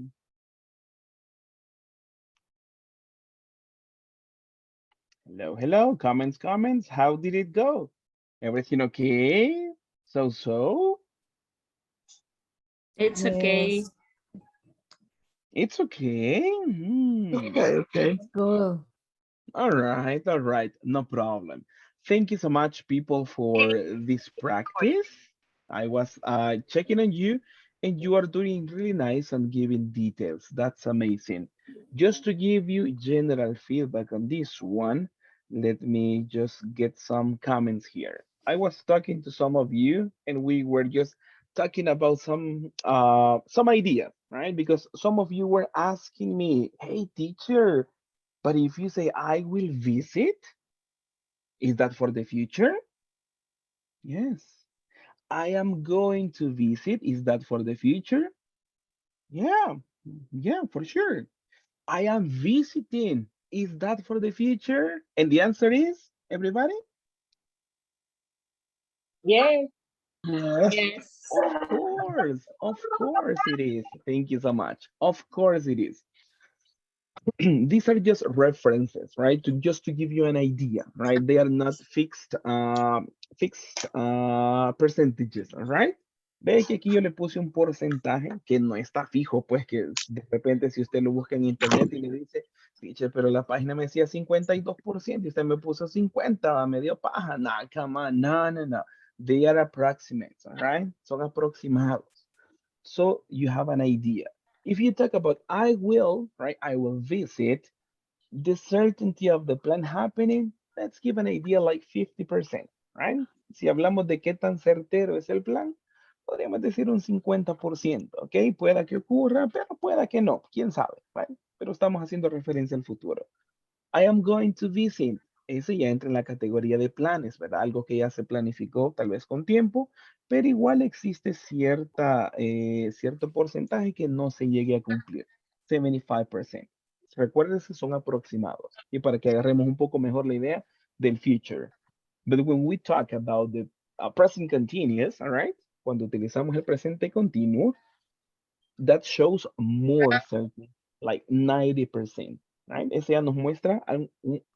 Hello, hello. Comments, comments. How did it go? Everything okay? So? It's okay. Yes, It's okay. Okay, okay. good. All right, no problem. Thank you so much, people, for this practice. I was checking on you, and you are doing really nice and giving details. That's amazing. Just to give you general feedback on this one, let me just get some comments here. I was talking to some of you, and we were just talking about some ideas, right? Because some of you were asking me, "Hey, teacher." But if you say, I will visit, is that for the future? Yes. I am going to visit, is that for the future? Yeah, yeah, for sure. I am visiting, is that for the future? And the answer is, everybody? Yes. Yes. Yes. Of course it is. Thank you so much. Of course it is. These are just references, right? Just to give you an idea, right? They are not fixed percentages, all right? Ve que aquí yo le puse un porcentaje que no está fijo, pues que de repente si usted lo busca en internet y le dice, teacher, pero la página me decía 52% y usted me puso 50, me dio paja. Nah, come on, no. They are approximates, all right? Son aproximados. So you have an idea. If you talk about I will, right? I will visit, the certainty of the plan happening, let's give an idea like 50%, right? Si hablamos de qué tan certero es el plan, podríamos decir un 50%, ¿ok? Pueda que ocurra, pero pueda que no, quién sabe, right? Pero estamos haciendo referencia al futuro. I am going to visit. Ese ya entra en la categoría de planes, ¿verdad? Algo que ya se planificó tal vez con tiempo, pero igual existe cierto porcentaje que no se llegue a cumplir. 75%. Recuerden que son aproximados. Y para que agarremos un poco mejor la idea del future. But when we talk about the present continuous, all right? Cuando utilizamos el presente continuo, that shows more certainty, like 90%, right? Ese ya nos muestra,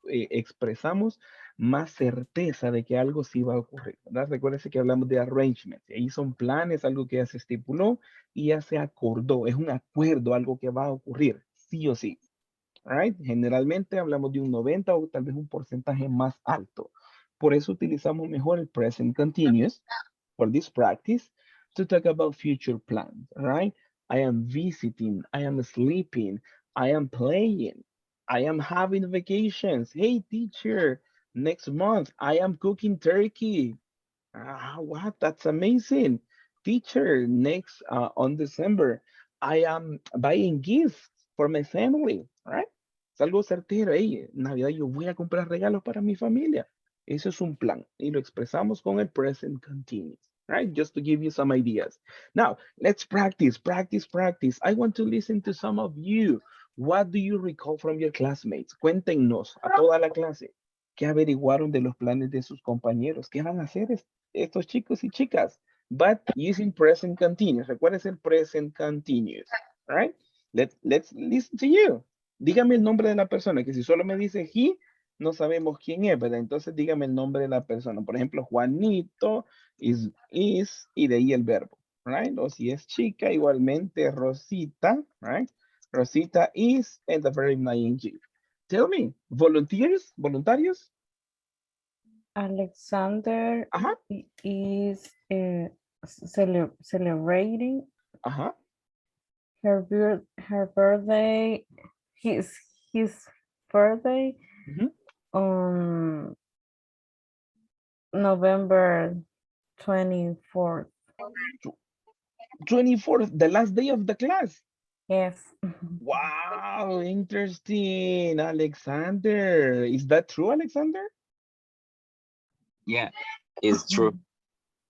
expresamos más certeza de que algo sí va a ocurrir, ¿verdad? Recuérdense que hablamos de arrangement, ahí son planes, algo que ya se estipuló y ya se acordó, es un acuerdo, algo que va a ocurrir, sí o sí, right? Generalmente hablamos de un 90 o tal vez un porcentaje más alto. Por eso utilizamos mejor el present continuous for this practice to talk about future plans, right? I am visiting, I am sleeping, I am playing, I am having vacations. Hey, teacher, next month I am cooking turkey. What? That's amazing. Teacher, next on December, I am buying gifts for my family, right? Es algo certero. Hey, Navidad yo voy a comprar regalos para mi familia. Eso es un plan y lo expresamos con el present continuous, right? Just to give you some ideas. Now, let's practice. I want to listen to some of you. What do you recall from your classmates? Cuéntenos a toda la clase. ¿Qué averiguaron de los planes de sus compañeros? ¿Qué van a hacer estos chicos y chicas? But using present continuous. Recuerden el present continuous. All right? Let's listen to you. Dígame el nombre de la persona, que si solo me dice he, no sabemos quién es, ¿verdad? Entonces dígame el nombre de la persona. Por ejemplo, Juanito is, y de ahí el verbo, right? O si es chica, igualmente Rosita, right? Rosita is and the verb ing. Tell me, voluntarios? Alexander Ajá, is celebrating ajá. her birthday, his birthday Ujú. on November 24th. 24th, the last day of the class. Yes. Wow, interesting, Alexander. Is that true, Alexander? Yeah, it's true.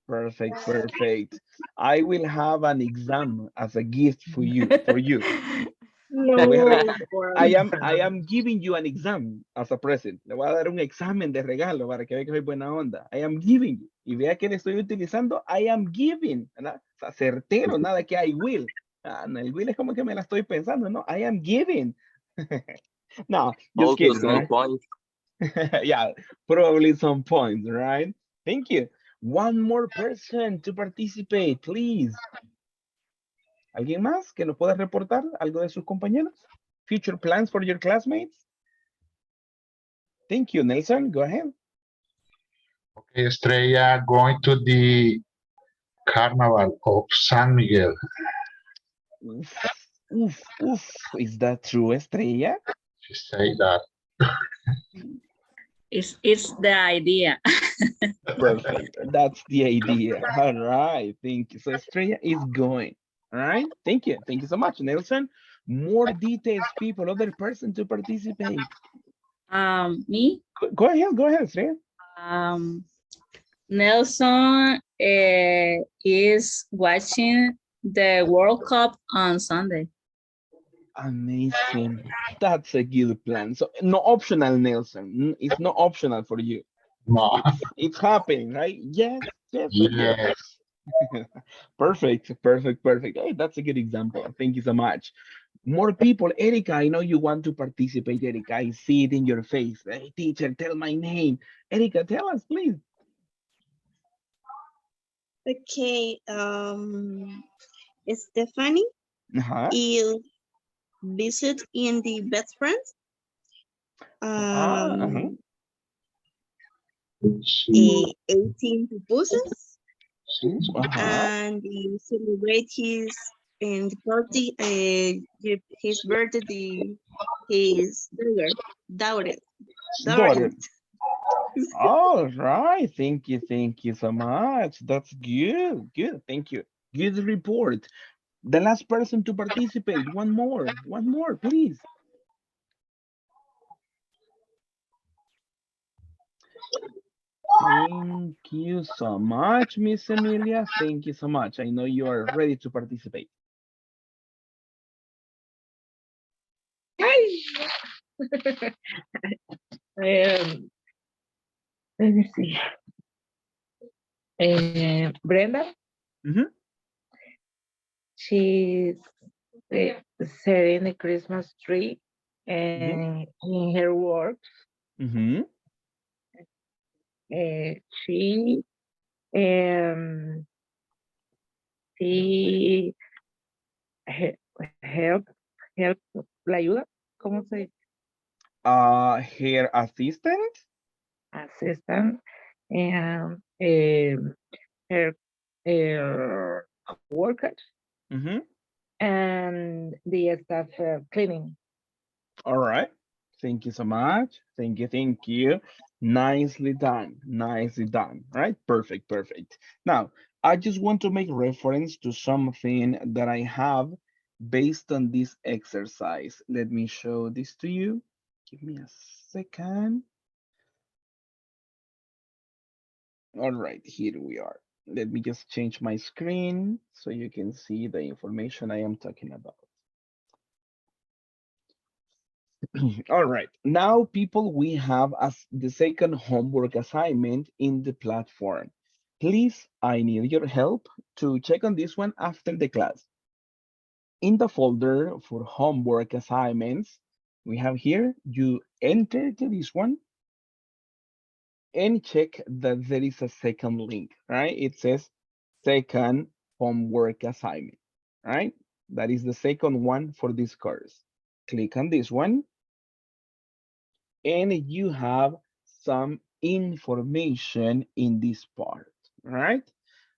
Perfect. I will have an exam as a gift for you. We have- No, por I am giving you an exam as a present. Le voy a dar un examen de regalo para que vea que soy buena onda. I am giving you. Y vea que le estoy utilizando I am giving, ¿verdad? O sea, certero, nada que I will. Ah, no, el will es como que me la estoy pensando, no, I am giving. No, just Also kidding, some right? points. Yeah, probably some points, right? Thank you. One more person to participate, please. ¿Alguien más que nos pueda reportar algo de sus compañeros? Future plans for your classmates? Thank you, Nelson. Go ahead. Okay, Estrella going to the Carnival of San Miguel. Oof, oof, oof. Is that true, Estrella? She say that. It's the idea. Perfect. That's the idea. All right. Thank you. So Estrella is going. All right. Thank you. Thank you so much, Nelson. More details, people, other person to participate. Me, Go ahead. Go ahead, Estrella. Nelson is watching the World Cup on Sunday. Amazing. That's a good plan. So no optional, Nelson. It's not optional for you. No. It's happening, right? Yes. Yes. Okay. Yes. Perfect. Perfect. Perfect. Hey, that's a good example. Thank you so much. More people. Erica, I know you want to participate, Erica. I see it in your face. Hey, teacher, tell my name. Erica, tell us, please. Okay, Stephanie Uh-huh. is visit in the best friends. Uh-huh. 18 pupusas Uh-huh. and he celebrate his and the party his birthday his daughter Daughter. All right. Thank you. Thank you so much. That's good. Good. Thank you. Good report. The last person to participate. One more, please. Thank you so much, Miss Emilia. Thank you so much. I know you are ready to participate. let me see. Brenda, Mhm. she's setting the Christmas tree and in her work, Mhm. she she help la ayuda, ¿cómo se dice? Her assistant. Assistant and her workers Mhm. and the staff cleaning. All right. Thank you so much. Thank you. Thank you. Nicely done. Nicely done. Right? Perfect. Perfect. Now, I just want to make reference to something that I have based on this exercise. Let me show this to you. Give me a second. All right, here we are. Let me just change my screen so you can see the information I am talking about. All right, now people, we have as the second homework assignment in the platform. Please, I need your help to check on this one after the class. In the folder for homework assignments, we have here, you enter to this one and check that there is a second link, right? It says second homework assignment, right? That is the second one for this course. Click on this one and you have some information in this part, right?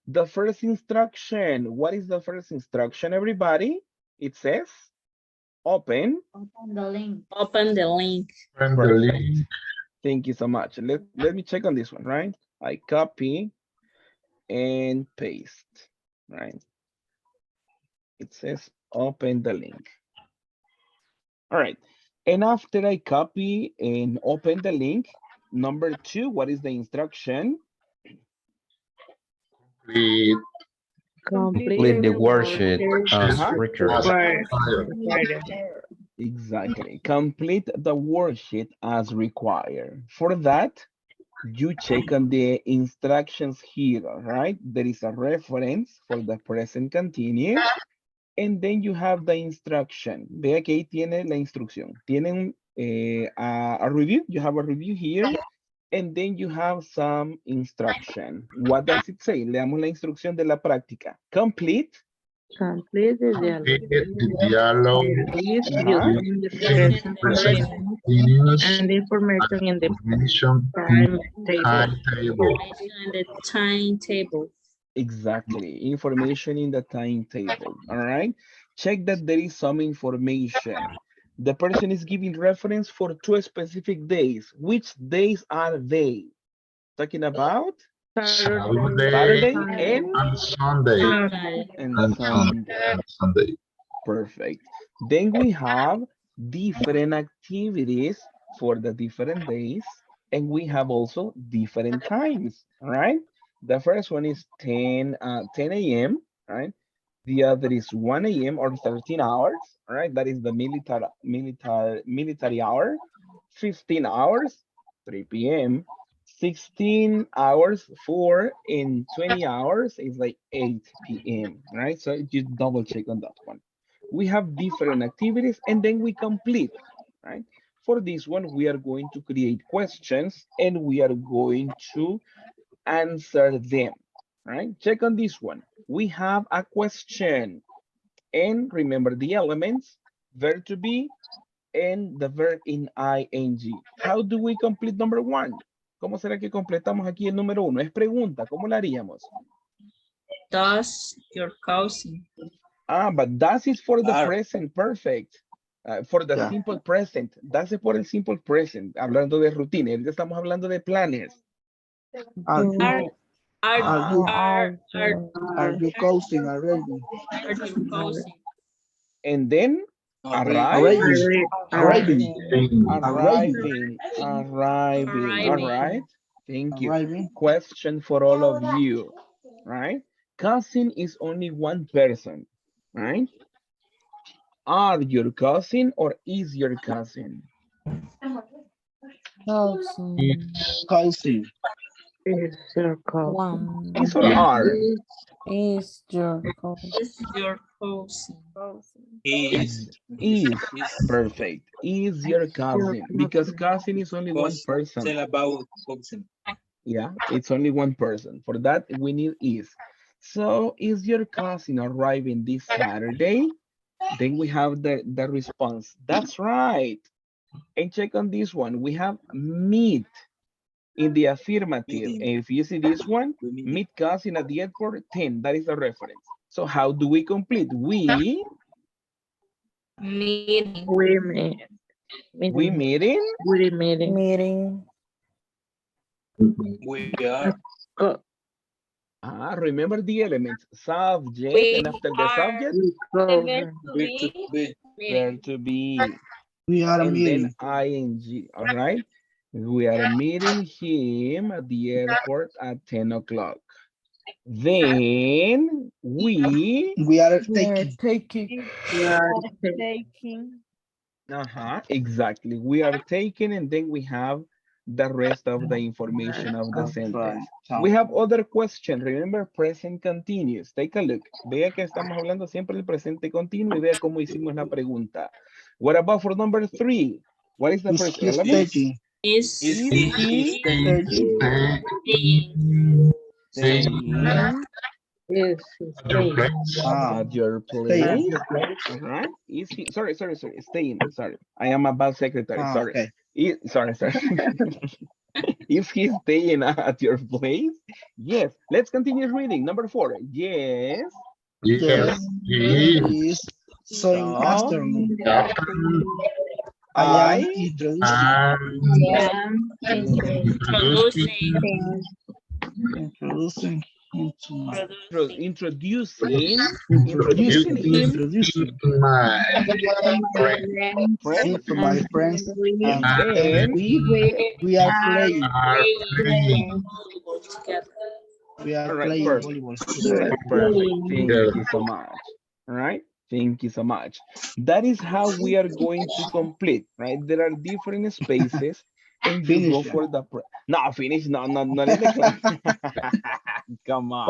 The first instruction, what is the first instruction, everybody? It says open. Open the link. Open the link. And the Perfect. link. Thank you so much. Let me check on this one, right? I copy and paste, right? It says open the link. All right. And after I copy and open the link, number 2, what is the instruction? Complete. Complete the worksheet as Uh-huh. required. As Right. required. Exactly. Complete the worksheet as required. For that, you check on the instructions here, all right? There is a reference for the present continuous, and then you have the instruction. Vea que ahí tiene la instrucción. Tienen a review, you have a review here, and then you have some instruction. What does it say? Leamos la instrucción de la práctica. Complete. Complete the dialogue. The dialogue Please Ajá. using the using present present continuous continuous and the information in the information in timetable. timetable. Information in the timetable. Exactly. Information in the timetable. All right. Check that there is some information. The person is giving reference for 2 specific days. Which days are they? Talking about Saturday and Sunday. Sunday. Sunday. Perfect. Then we have different activities for the different days, and we have also different times. All right. The first one is 10 a.m. Right. The other is 1 a.m. or 13 hours. All right. That is the military hour. 15 hours, 3 p.m. 16 hours, 4, and 20 hours is like 8 p.m. Right. So just double check on that one. We have different activities and then we complete, right? For this one, we are going to create questions and we are going to answer them, right? Check on this one. We have a question and remember the elements, verb to be, and the verb in ing. How do we complete number 1? ¿Cómo será que completamos aquí el número 1? Es pregunta, ¿cómo la haríamos? Does your cousin? But that is for the present perfect. For the Yeah. simple present. That's es por el simple present. Hablando de rutina. Ahorita estamos hablando de planes. Are Are you cousin already? your cousin? And then arrive. Arriving. Arriving. All Arriving. right. Thank you. Arriving. Question for all of you. Right? Cousin is only one person. Right? Are your cousin or is your cousin? Cousin. Is your call. One Is or are? is your cousin. Is your cousin? Is perfect. Is your cousin because cousin is only one person. Yeah, it's only one person. For that, we need is. So, is your cousin arriving this Saturday? Then we have the response. That's right. And check on this one. We have meet in the affirmative. And if you see this one, meet cousin at the airport, 10. That is the reference. So how do we complete? We Meeting. We meeting. Meeting. Remember the elements. Subject, and after the subject, verb to be. We are And meeting. then ing. All right. We are meeting him at the airport at 10 o'clock. Then we are Taking. exactly. We are taking and then we have the rest of the information of the That's sentence. right. We have other questions. Remember present continuous. Take a look. Vea que estamos hablando siempre del presente continuo y vea cómo hicimos la pregunta. What about for number 3? What is the first element? Is he staying at your place? All right. Is he? Sorry. Staying. Sorry. I am a bad secretary. Sorry. Okay. Sorry. Is he staying at your place? Yes. Let's continue reading. Number 4. Yes. Yes. Is so in afternoon. I am introducing my friends and we are playing. All right, perfect. Perfect. Thank you so much. All right. Thank you so much. That is how we are going to complete, right? There are different spaces and you go Finish. for the, no, finish, no, no, not in the class. Come on.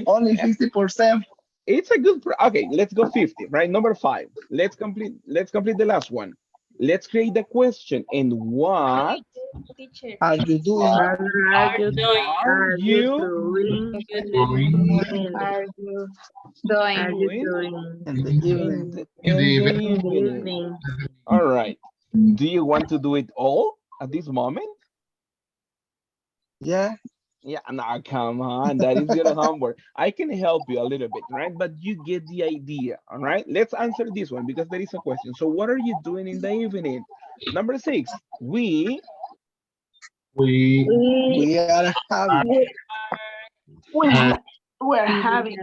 Only 50%. It's a good, okay, let's go 50, right? Number 5. Let's complete the last one. Let's create the question. And what Teacher, Are you doing? Are are you doing are you you doing good Going are you doing doing In the in evening. the, in the in the evening. in the evening? evening? All right. Do you want to do it all at this moment? Yeah. Yeah, no, come on. That is your homework. I can help you a little bit, right? But you get the idea, all right? Let's answer this one because there is a question. So what are you doing in the evening? Number 6, We We We are having. we we have we're having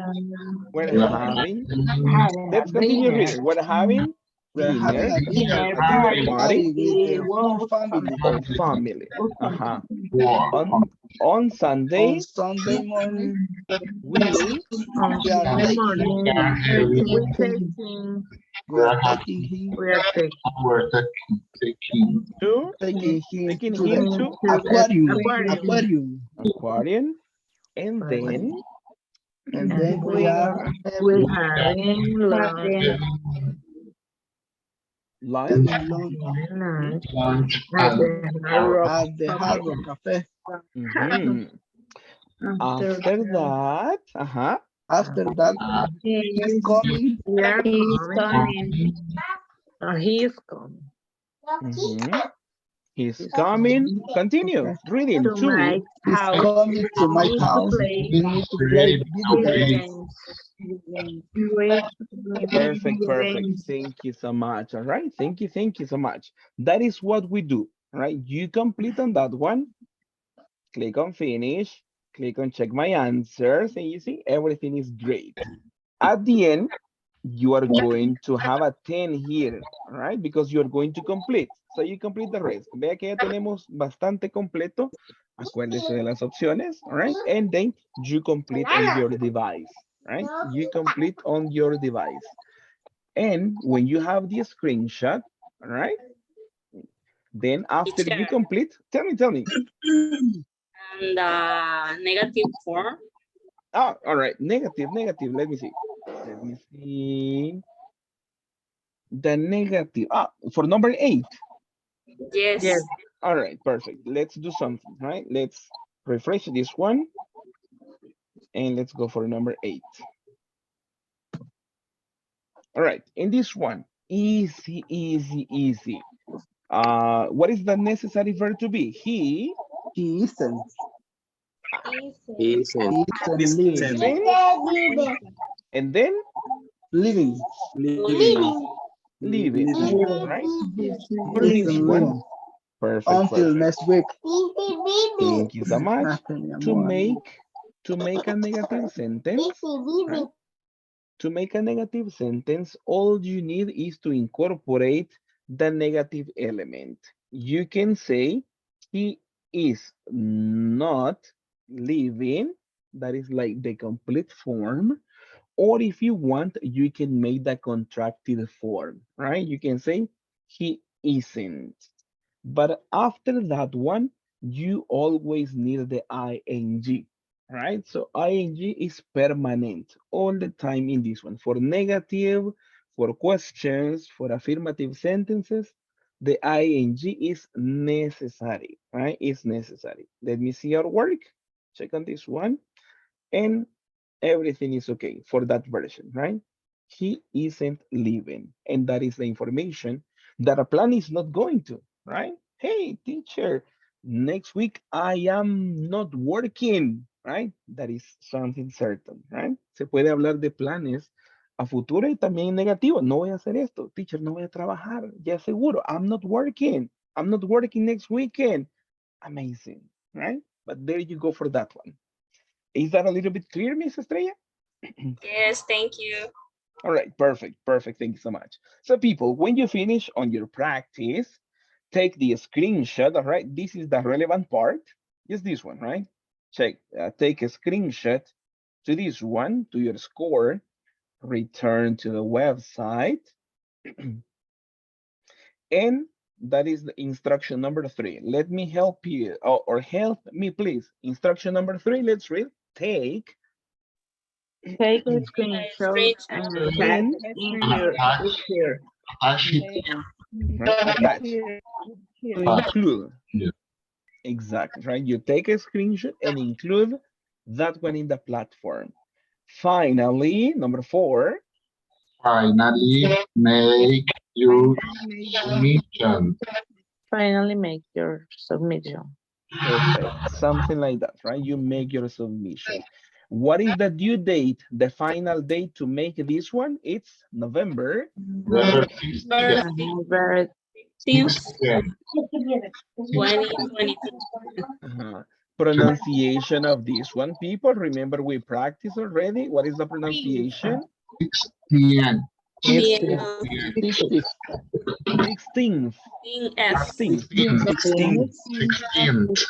we're we having, having a let's continue dinner reading. We're having We're having dinner, dinner a dinner party party with the whole with family. or family. Uh-huh. war. On On Sunday, Sunday morning, we on we are Sunday taking morning. We taking we are taking him we are We're taking to taking him taking to him the to to the aquarium. aquarium. Aquarium. aquarium, and then And And then we are we having, having lunch. having lunch lunch at at the Hard Rock at the Hard Cafe. Rock Cafe. Mhm. After After that, After that, he's coming. we are coming. He is coming mhm, he's coming. Continue reading to to my He's house. coming to my We need to house. play We need to play create video video games. games. We perfect, video perfect. games. Thank you so much. All right, thank you so much. That is what we do. All right, you complete on that one. Click on finish. Click on check my answers, and you see everything is great. At the end, you are going to have a 10 here, all right? Because you are going to complete. So you complete the rest. Vea que ya tenemos bastante completo. Acuérdese de las opciones, all right? And then you complete on your device, right? You complete on your device. And when you have the screenshot, all right? Then after teacher, you complete, tell me. and negative form. Oh, all right, negative. Let me see. Let me see. The negative. Ah, for number 8. Yes. Yes. All right, perfect. Let's do something, right? Let's refresh this one and let's go for number 8. All right, in this one, easy. What is the necessary verb to be? He He isn't. Isn't. He isn't living. isn't, and then Living. leaving, right? For He this isn't one, living. perfect. Until next week. Thank you so much. Gracias, mi To amor. make a negative sentence, right? To make a negative sentence, all you need is to incorporate the negative element. You can say, he is not living. That is like the complete form. Or if you want, you can make the contracted form, right? You can say, he isn't. But after that one, you always need the ing, right? So ing is permanent all the time in this one. For negative, for questions, for affirmative sentences, the ing is necessary, right? It's necessary. Let me see your work. Check on this one. And everything is okay for that version, right? He isn't leaving. And that is the information that a plan is not going to, right? Hey, teacher, next week I am not working, right? That is something certain, right? Se puede hablar de planes a futuro y también negativo. No voy a hacer esto. Teacher, no voy a trabajar. Ya seguro. I'm not working. I'm not working next weekend. Amazing, right? But there you go for that one. Is that a little bit clear, Miss Estrella? Yes, thank you. All right, perfect. Thank you so much. So people, when you finish on your practice, take the screenshot, all right? This is the relevant part. Is this one, right? Check, take a screenshot to this one, to your score, return to the website. And that is the instruction number 3. Let me help you, or help me, please. Instruction number 3, let's read. Take Take a screenshot and attach and in your picture. Attach it. right, attach Here, to here. include. Yeah. Exactly, right? You take a screenshot and include that one in the platform. Finally, number 4. Finally, make your submission. Finally make your submission. Perfect. Something like that, right? You make your submission. What is the due date? The final date to make this one? It's November. Number 16. November 16th, 2022. Pronunciation of this one, people. Remember, we practiced already. What is the pronunciation? 16. 16th. 16th. 16th. 16th.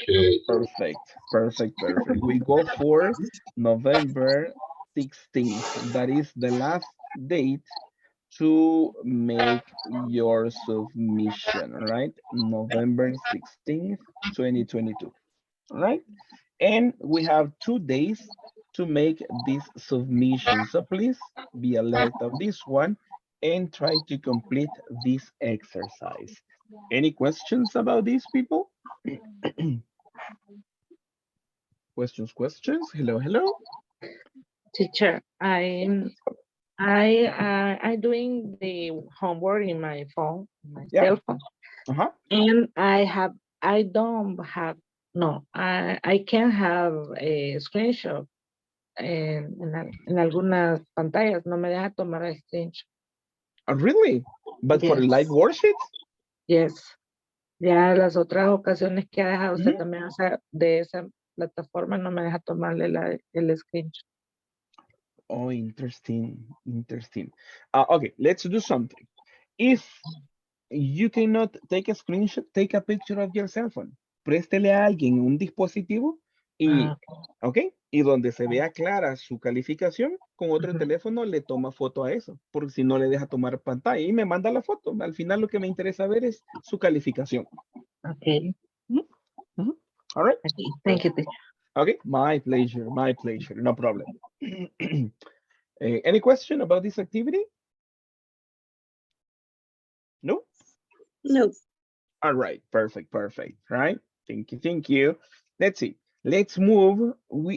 Okay. Perfect. We go for November 16th. That is the last date to make your submission, right? November 16th, 2022, right? And we have 2 days to make this submission. So please be alert of this one and try to complete this exercise. Any questions about these people? Questions? Hello. teacher. I doing the homework in my phone, my Yeah. cell phone, Uh-huh. and I don't have no. I can have a screenshot en algunas pantallas. No me deja tomar el screenshot. Really? But for Yes. live worksheets? Yes. Ya las otras ocasiones que ha dejado usted Ujú. también, o sea, de esa plataforma no me deja tomarle el screenshot. Oh, interesting. Okay, let's do something. If you cannot take a screenshot, take a picture of your cell phone. Préstele a alguien un dispositivo y, ok, y donde se vea clara su calificación, con otro Ujú. teléfono le toma foto a eso, porque si no le deja tomar pantalla y me manda la foto. Al final lo que me interesa ver es su calificación. Okay. All right. Okay. Thank you, teacher. Okay, my pleasure, no problem. Any question about this activity? No? no, All right, perfect, right? Thank you. Let's see. Let's move.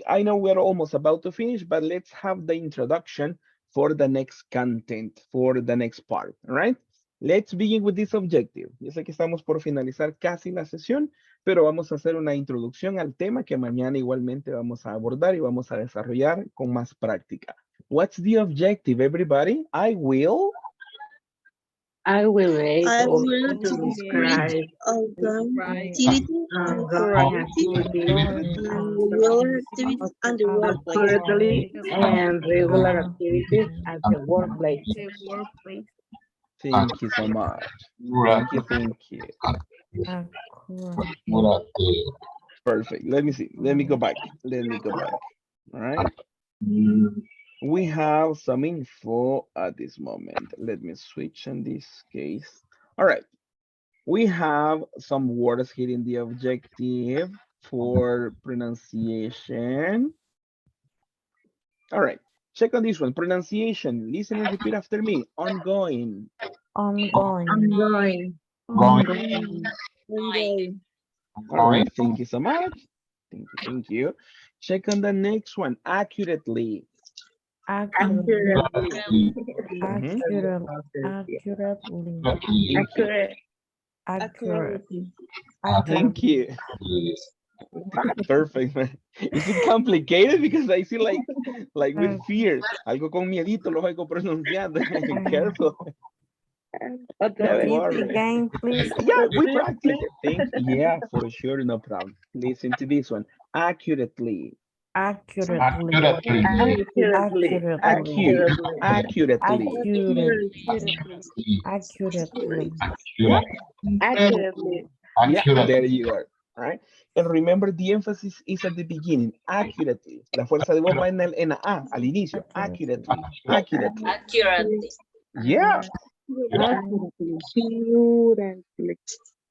I know we're almost about to finish, but let's have the introduction for the next content, for the next part, all right? Let's begin with this objective. Yo sé que estamos por finalizar casi la sesión, pero vamos a hacer una introducción al tema que mañana igualmente vamos a abordar y vamos a desarrollar con más práctica. What's the objective, everybody? I will I able will to to describe describe outgoing activity and core activity and regular activities and the workplace. accurately and regular activities at the workplace. Thank you so much. Thank you. Perfect. Let me see. Let me go back. All right. We have some info at this moment. Let me switch in this case. All right. We have some words here in the objective for pronunciation. All right. Check on this one. Pronunciation. Listen and repeat after me. Ongoing. Ongoing. All right. Thank you so much. Thank you. Check on the next one. Accurately. Accurately. Accurately. Thank you. Perfect, man. Is it complicated? Because I see like with fear. Algo con miedito lo oigo pronunciando. Careful. Don't worry. Yeah, we practice it. Yeah, for sure, no problem. Listen to this one. Accurately. Accurately. Accurately. Accurately. Yeah, there you are. All right? And remember, the emphasis is at the beginning, accurately. La fuerza de voz va en la A, al inicio. Accurately, accurately. Accurately. Yeah. Accurately.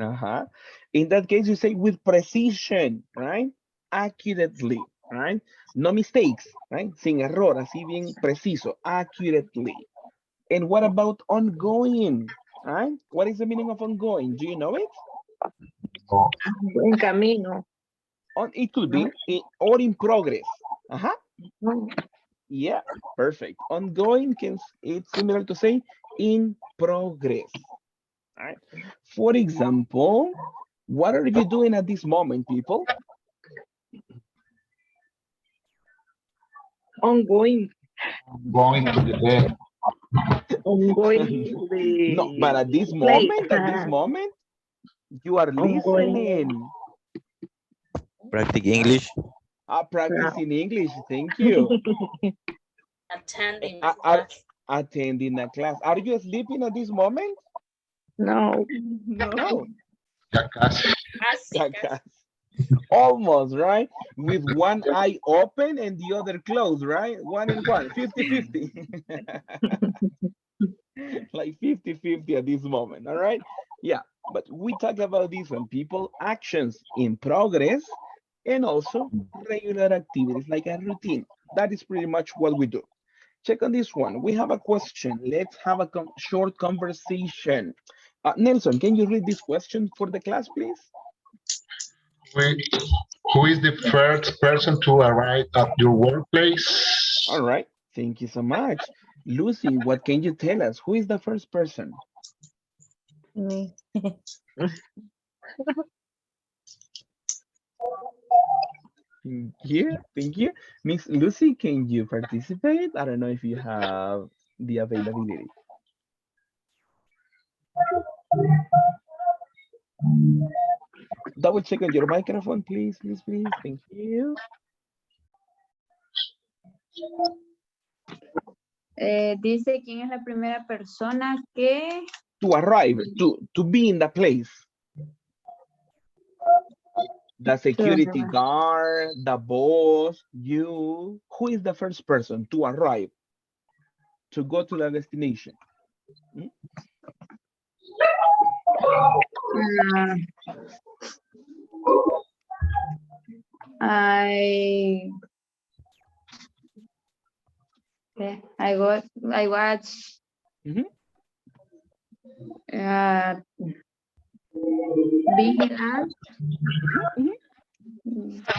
Uh-huh. In that case, you say with precision, right? Accurately, right? No mistakes, right? Sin error, así bien preciso, accurately. And what about ongoing, right? What is the meaning of ongoing? Do you know it? En camino. It could No. be or in progress. Uh-huh. No. Yeah, perfect. Ongoing it's similar to say in progress. All right. For example, what are you doing at this moment, people? Ongoing. Going to the bed. Ongoing No, but at this play. moment, you are Ongoing. listening. Practice English. Practicing English. Thank you. Attending Uh, the are class. attending a class. Are you sleeping at this moment? No. No. Ya casi. Casi, Yeah, casi. almost, right? With one eye open and the other closed, right? One and one, 50-50. Like 50-50 at this moment, all right? Yeah, but we talk about this one, people, actions in progress and also regular activities like a routine. That is pretty much what we do. Check on this one. We have a question. Let's have a short conversation. Nelson, can you read this question for the class, please? Who is the first person to arrive at your workplace? All right. Thank you so much. Lucy, what can you tell us? Who is the first person? Me. Thank you. Thank you. Miss Lucy, can you participate? I don't know if you have the availability. Double check on your microphone, please, please, please. Thank you. Dice quién es la primera persona que To arrive, to be in the place. The security guard, the boss, you. Who is the first person to arrive? To go to the destination? Hmm? I watch vigilante.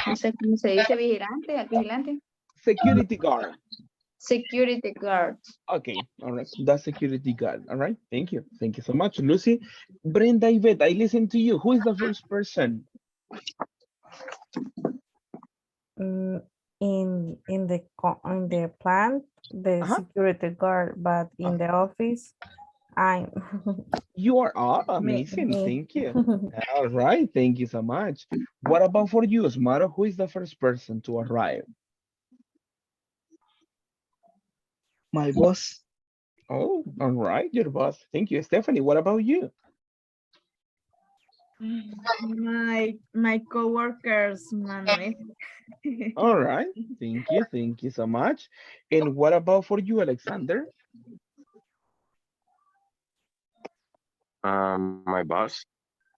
No sé cómo se dice vigilante, al vigilante. Security guard. Security guard. Okay, all right. The security guard. All right. Thank you. Thank you so much, Lucy. Brenda Yvette, I listen to you. Who is the first person? In the plant, the security guard, but in the office, I'm You are amazing. me. Thank you. All right. Thank you so much. What about for you, Smaro? Who is the first person to arrive? My boss. Oh, all right. Your boss. Thank you. Stephanie, what about you? My coworkers, Manuel. All right. Thank you. Thank you so much. And what about for you, Alexander? My boss.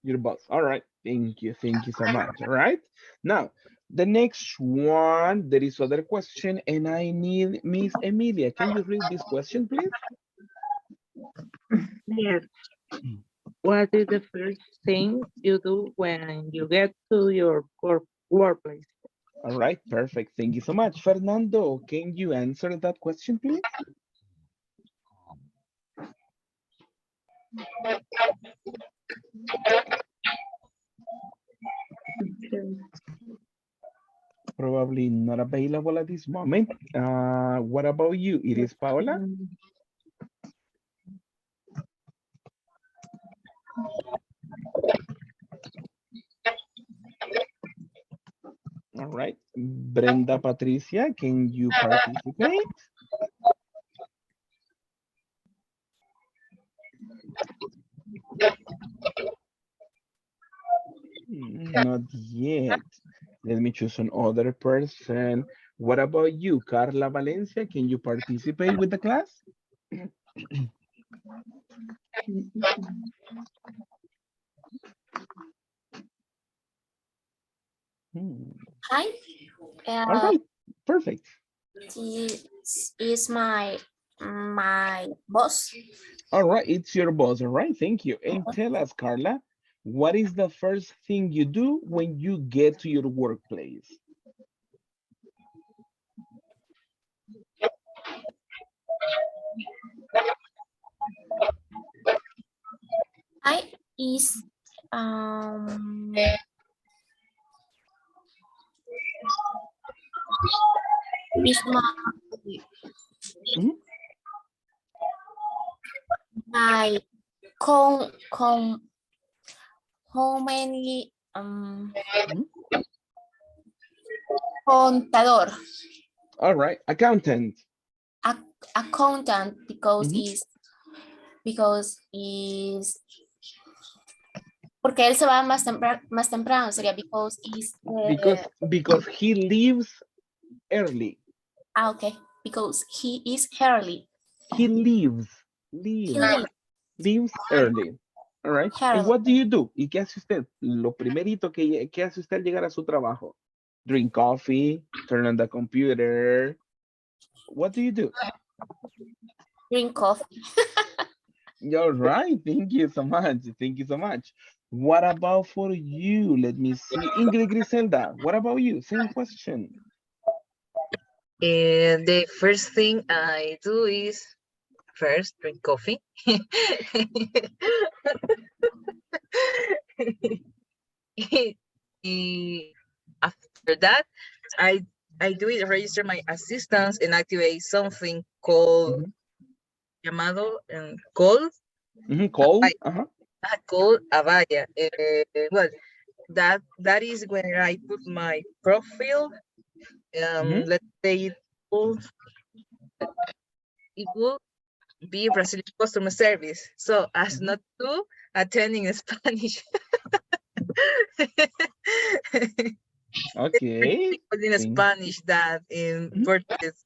Your boss. All right. Thank you. Thank you so much. All right. Now, the next one, there is other question, and I need Miss Emilia. Can you read this question, please? Yes. What is the first thing you do when you get to your workplace? All right. Perfect. Thank you so much. Fernando, can you answer that question, please? Probably not available at this moment. What about you? It is Paola? All right. Brenda Patricia, can you participate? Not yet. Let me choose another person. What about you, Carla Valencia? Can you participate with the class? Hi, All right, perfect. this is my boss. All right, it's your boss. All right, thank you. And tell us, Carla, what is the first thing you do when you get to your workplace? I is um is Mhm. my con how many Mhm. contador All right, accountant. accountant Mhm. because is porque él se va más temprano sería because is Because he leaves early. okay, because he is early. He leaves, He leaves leaves early. All right. And early. what do you do? ¿Y qué hace usted? Lo primerito que hace usted al llegar a su trabajo. Drink coffee, turn on the computer. What do you do? Drink coffee. You're right. Thank you so much. Thank you so much. What about for you? Let me see. Ingrid Griselda, what about you? Same question. The first thing I do is first drink coffee. After that, I do is register my assistance and activate something called llamado and call. Call. Called Avaya. Well, that is when I put my profile. Let's say it will be Brazilian customer service. So as not to attending Spanish. Okay. In Spanish that in Portuguese.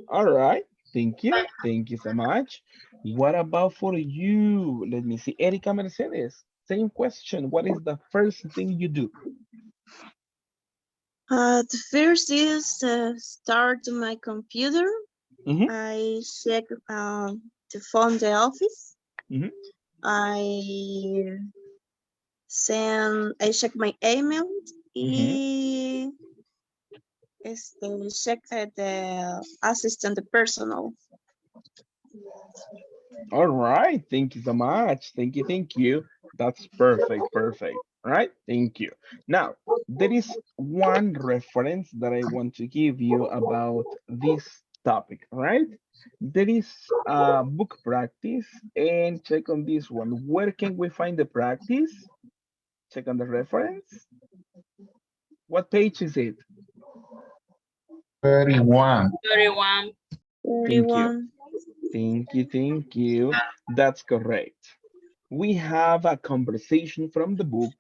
All right. Thank you. Thank you so much. What about for you? Let me see. Erika Mercedes, same question. What is the first thing you do? The first is start my computer. I check to phone the office. I check my email. Check the assistant, the personal. All right. Thank you so much. Thank you. Thank you. That's perfect. Perfect. All right. Thank you. Now, there is one reference that I want to give you about this topic. All right. There is a book practice and check on this one. Where can we find the practice? Check on the reference. What page is it? 31. 31. Thank you. Thank you. Thank you. That's correct. We have a conversation from the book,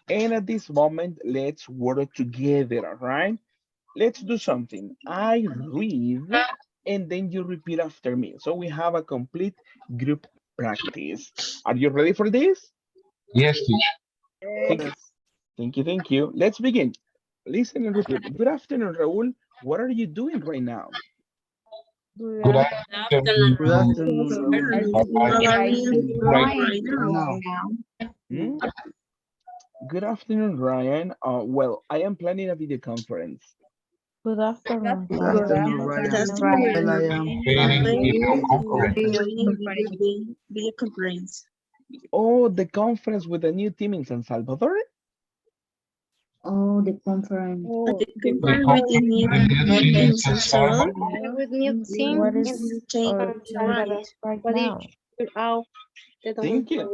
and at this moment, let's work together, all right? Let's do something. I read, and then you repeat after me. So we have a complete group practice. Are you ready for this? Yes, teacher. Thank you. Thank you. Thank you. Let's begin. Listen and repeat. Good afternoon, Raul. What are you doing right now? Good afternoon. Good afternoon. Right Hmm? Good afternoon, Ryan. Well, I am planning a video conference. Good afternoon. Good afternoon, Ryan. Well, I am Video conference. Oh, the conference with the new team in San Salvador? Oh, the conference. The conference with the new team in San Salvador. With new team. What is our challenge right now? Thank you.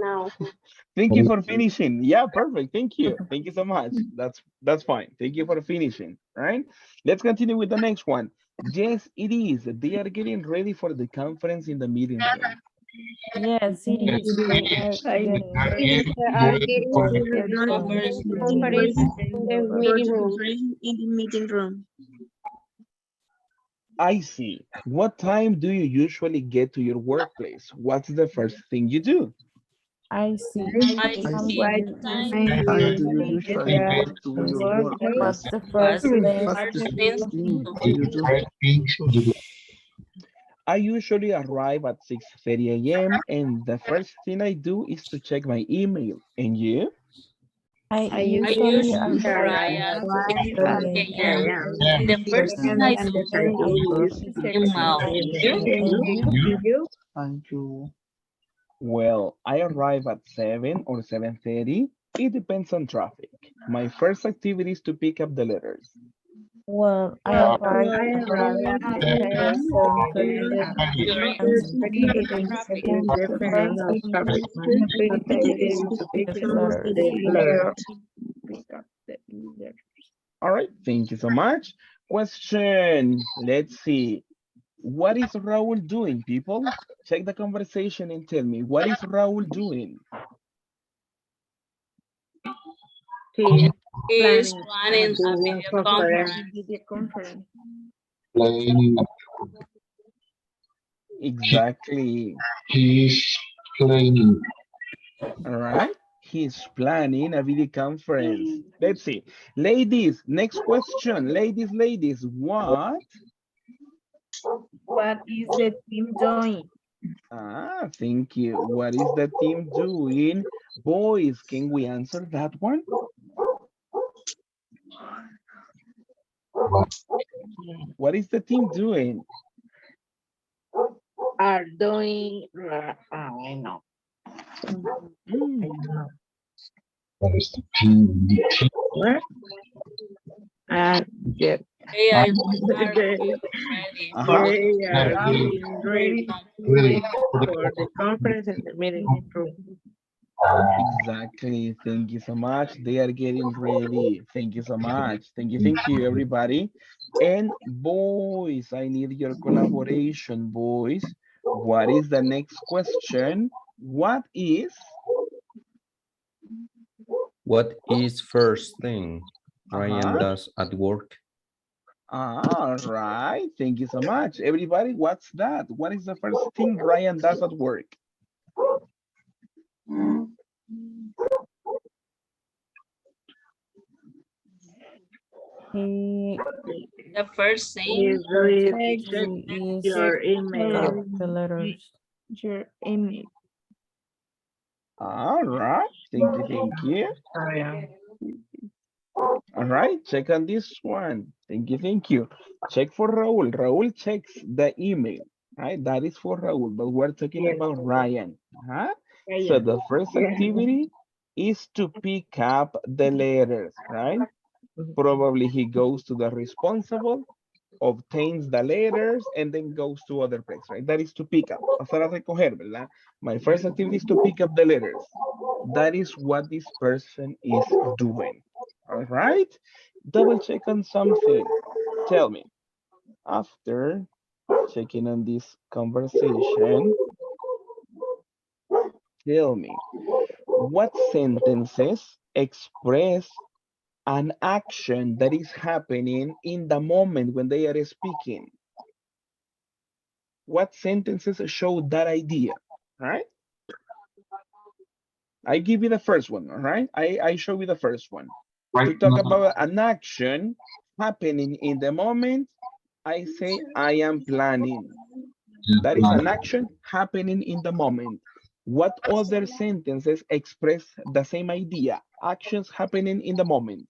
Thank you for finishing. Yeah, perfect. Thank you. Thank you so much. That's fine. Thank you for finishing. All right. Let's continue with the next one. Yes, it is. They are getting ready for the conference in the meeting room. Yes, it is. They are getting Yes, they are getting for to the the first time. conference in the meeting room. In the meeting room. I see. What time do you usually get to your workplace? What's the first thing you do? I see. I I'm see. What What time time usually do you usually get get to this. your workplace? What's the was first thing? What's the first first things to thing do? do you do? I usually arrive at 6:30 a.m. and the first thing I do is to check my email. And you? I I usually usually arrive arrive at at 6:30 6:30 a.m. a.m. And the first thing I do is to check my email. You? And you? And you? Well, I arrive at 7 or 7:30. It depends on traffic. My first activity is to pick up the letters. Well, I arrive at 7:30 a.m. During And traffic. the first thing I do is to pick up the letters. All right, thank you so much. Question. Let's see. What is Raul doing, people? Check the conversation and tell me, what is Raul doing? He Is planning planning a video conference. Playing. Exactly. He's playing. All right. He's planning a video conference. Let's see. Ladies, next question. Ladies, what? What is the team doing? Ah, thank you. What is the team doing? Boys, can we answer that one? What is the team doing? are doing, I know. What is the team? What? Yeah. They are They, getting ready Uh-huh. they are Yeah, getting ready really. for the conference and the meeting room. Exactly. Thank you so much. They are getting ready. Thank you so much. Thank you, everybody. And boys, I need your collaboration, boys. What is the next question? What is? What is first thing Ryan does at work? All right. Thank you so much. Everybody, what's that? What is the first thing Ryan does at work? The first thing Is read Is your email. the letters. Your email. All right. Thank you. All right, check on this one. Thank you. Check for Raul. Raul checks the email, right? That is for Raul, but we're talking about Ryan. So the first activity is to pick up the letters, right? Probably he goes to the responsible, obtains the letters, and then goes to other place, right? That is to pick up. Pasar a recoger, ¿verdad? My first activity is to pick up the letters. That is what this person is doing. All right? Double check on something. Tell me, after checking on this conversation, tell me, what sentences express an action that is happening in the moment when they are speaking? What sentences show that idea? All right? I give you the first one, all right? I show you the first one. Right. To talk about an action happening in the moment, I say I am planning. That is an action happening in the moment. What other sentences express the same idea? Actions happening in the moment.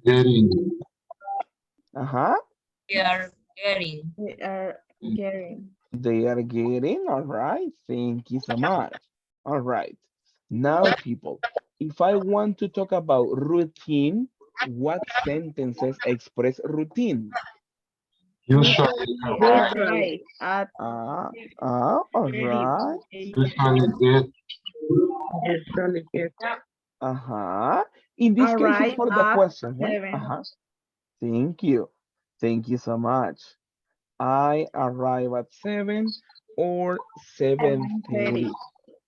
Getting. they are getting. They are getting. They are getting, all right. Thank you so much. All right. Now, people, if I want to talk about routine, what sentences express routine? Usually. Usually at All right. Usually get. Usually get. In this case, it's arrive for the at question, right? 7. Thank you. Thank you so much. I arrive at 7. or 7:30.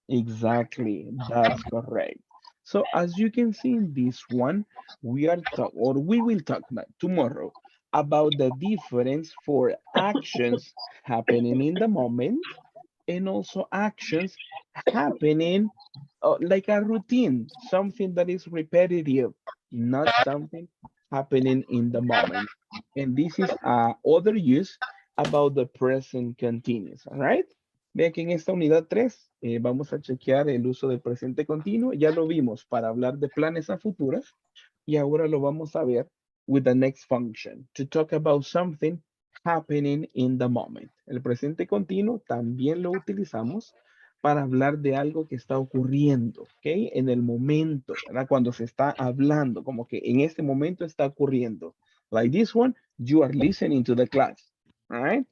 Exactly, that's correct. So as you can see in this one, we will talk tomorrow about the difference for actions happening in the moment and also actions happening like a routine, something that is repetitive, not something happening in the moment. And this is other use about the present continuous, all right? Vean que en esta unidad 3 vamos a chequear el uso del presente continuo. Ya lo vimos para hablar de planes a futuras y ahora lo vamos a ver with the next function to talk about something happening in the moment. El presente continuo también lo utilizamos para hablar de algo que está ocurriendo, ¿ok? En el momento, ¿verdad? Cuando se está hablando, como que en este momento está ocurriendo. Like this one, you are listening to the class, all right?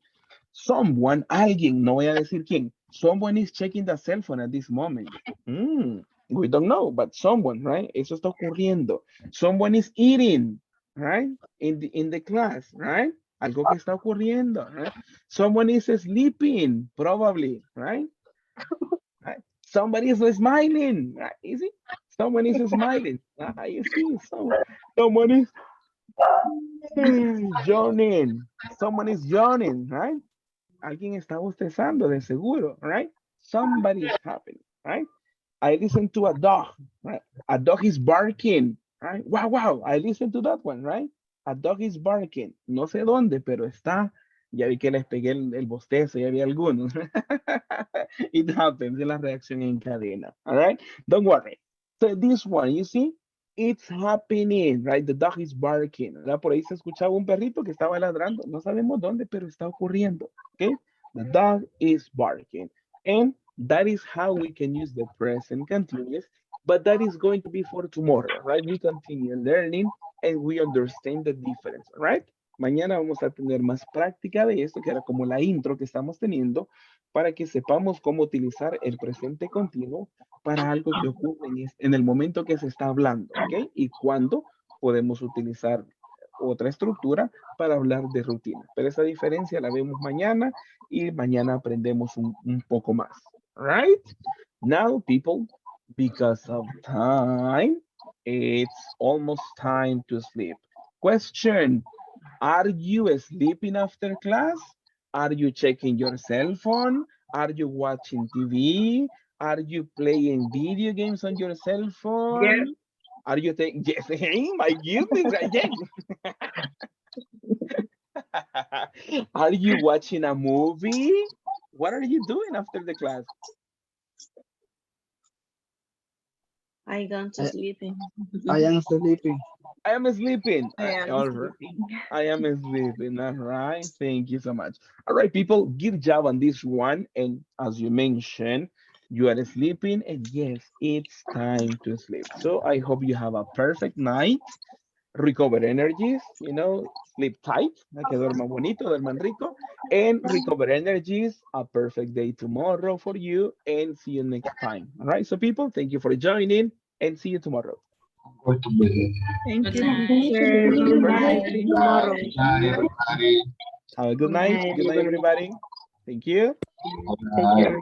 Someone, alguien, no voy a decir quién. Someone is checking the cell phone at this moment. We don't know, but someone, right? Eso está ocurriendo. Someone is eating, right? In the class, right? Algo que está ocurriendo, right? Someone is sleeping, probably, right? Right? Somebody is smiling, right? You see? Someone is smiling. You see? Someone is yawning. Someone is yawning, right? Alguien está bostezando de seguro, right? Somebody is happy, right? I listen to a dog, right? A dog is barking, right? Wow, wow, I listen to that one, right? A dog is barking. No sé dónde, pero está. Ya vi que les pegué el bostezo, ya vi algunos. It happens, es la reacción en cadena, all right? Don't worry. So this one, you see, it's happening, right? The dog is barking, ¿verdad? Por ahí se escuchaba un perrito que estaba ladrando. No sabemos dónde, pero está ocurriendo, okay? The dog is barking. And that is how we can use the present continuous, but that is going to be for tomorrow, right? We continue learning and we understand the difference, right? Mañana vamos a tener más práctica de esto, que era como la intro que estamos teniendo, para que sepamos cómo utilizar el presente continuo para algo que ocurre en el momento que se está hablando, ¿ok? Y cuándo podemos utilizar otra estructura para hablar de rutina. Pero esa diferencia la vemos mañana y mañana aprendemos un poco más, right? Now, people, because of time, it's almost time to sleep. Question, are you sleeping after class? Are you checking your cell phone? Are you watching TV? Are you playing video games on your cell phone? Are you taking, yes, hey, my goodness, yes. Are you watching a movie? What are you doing after the class? I gone to sleeping. I am sleeping. I am sleeping. I am All right. sleeping. I am sleeping. All right. Thank you so much. All right, people, good job on this one. And as you mentioned, you are sleeping. And yes, it's time to sleep. So I hope you have a perfect night. Recover energies, you know, sleep tight, que duerman bonito, duerman rico, and recover energies, a perfect day tomorrow for you, and see you next time. All right, so people, thank you for joining, and see you tomorrow. Going to bed. Thank Good you, night. teacher. Good night. Perfect. See you tomorrow. Good night, everybody. Have a good night. Good night, everybody. Thank you. Good Take night. care.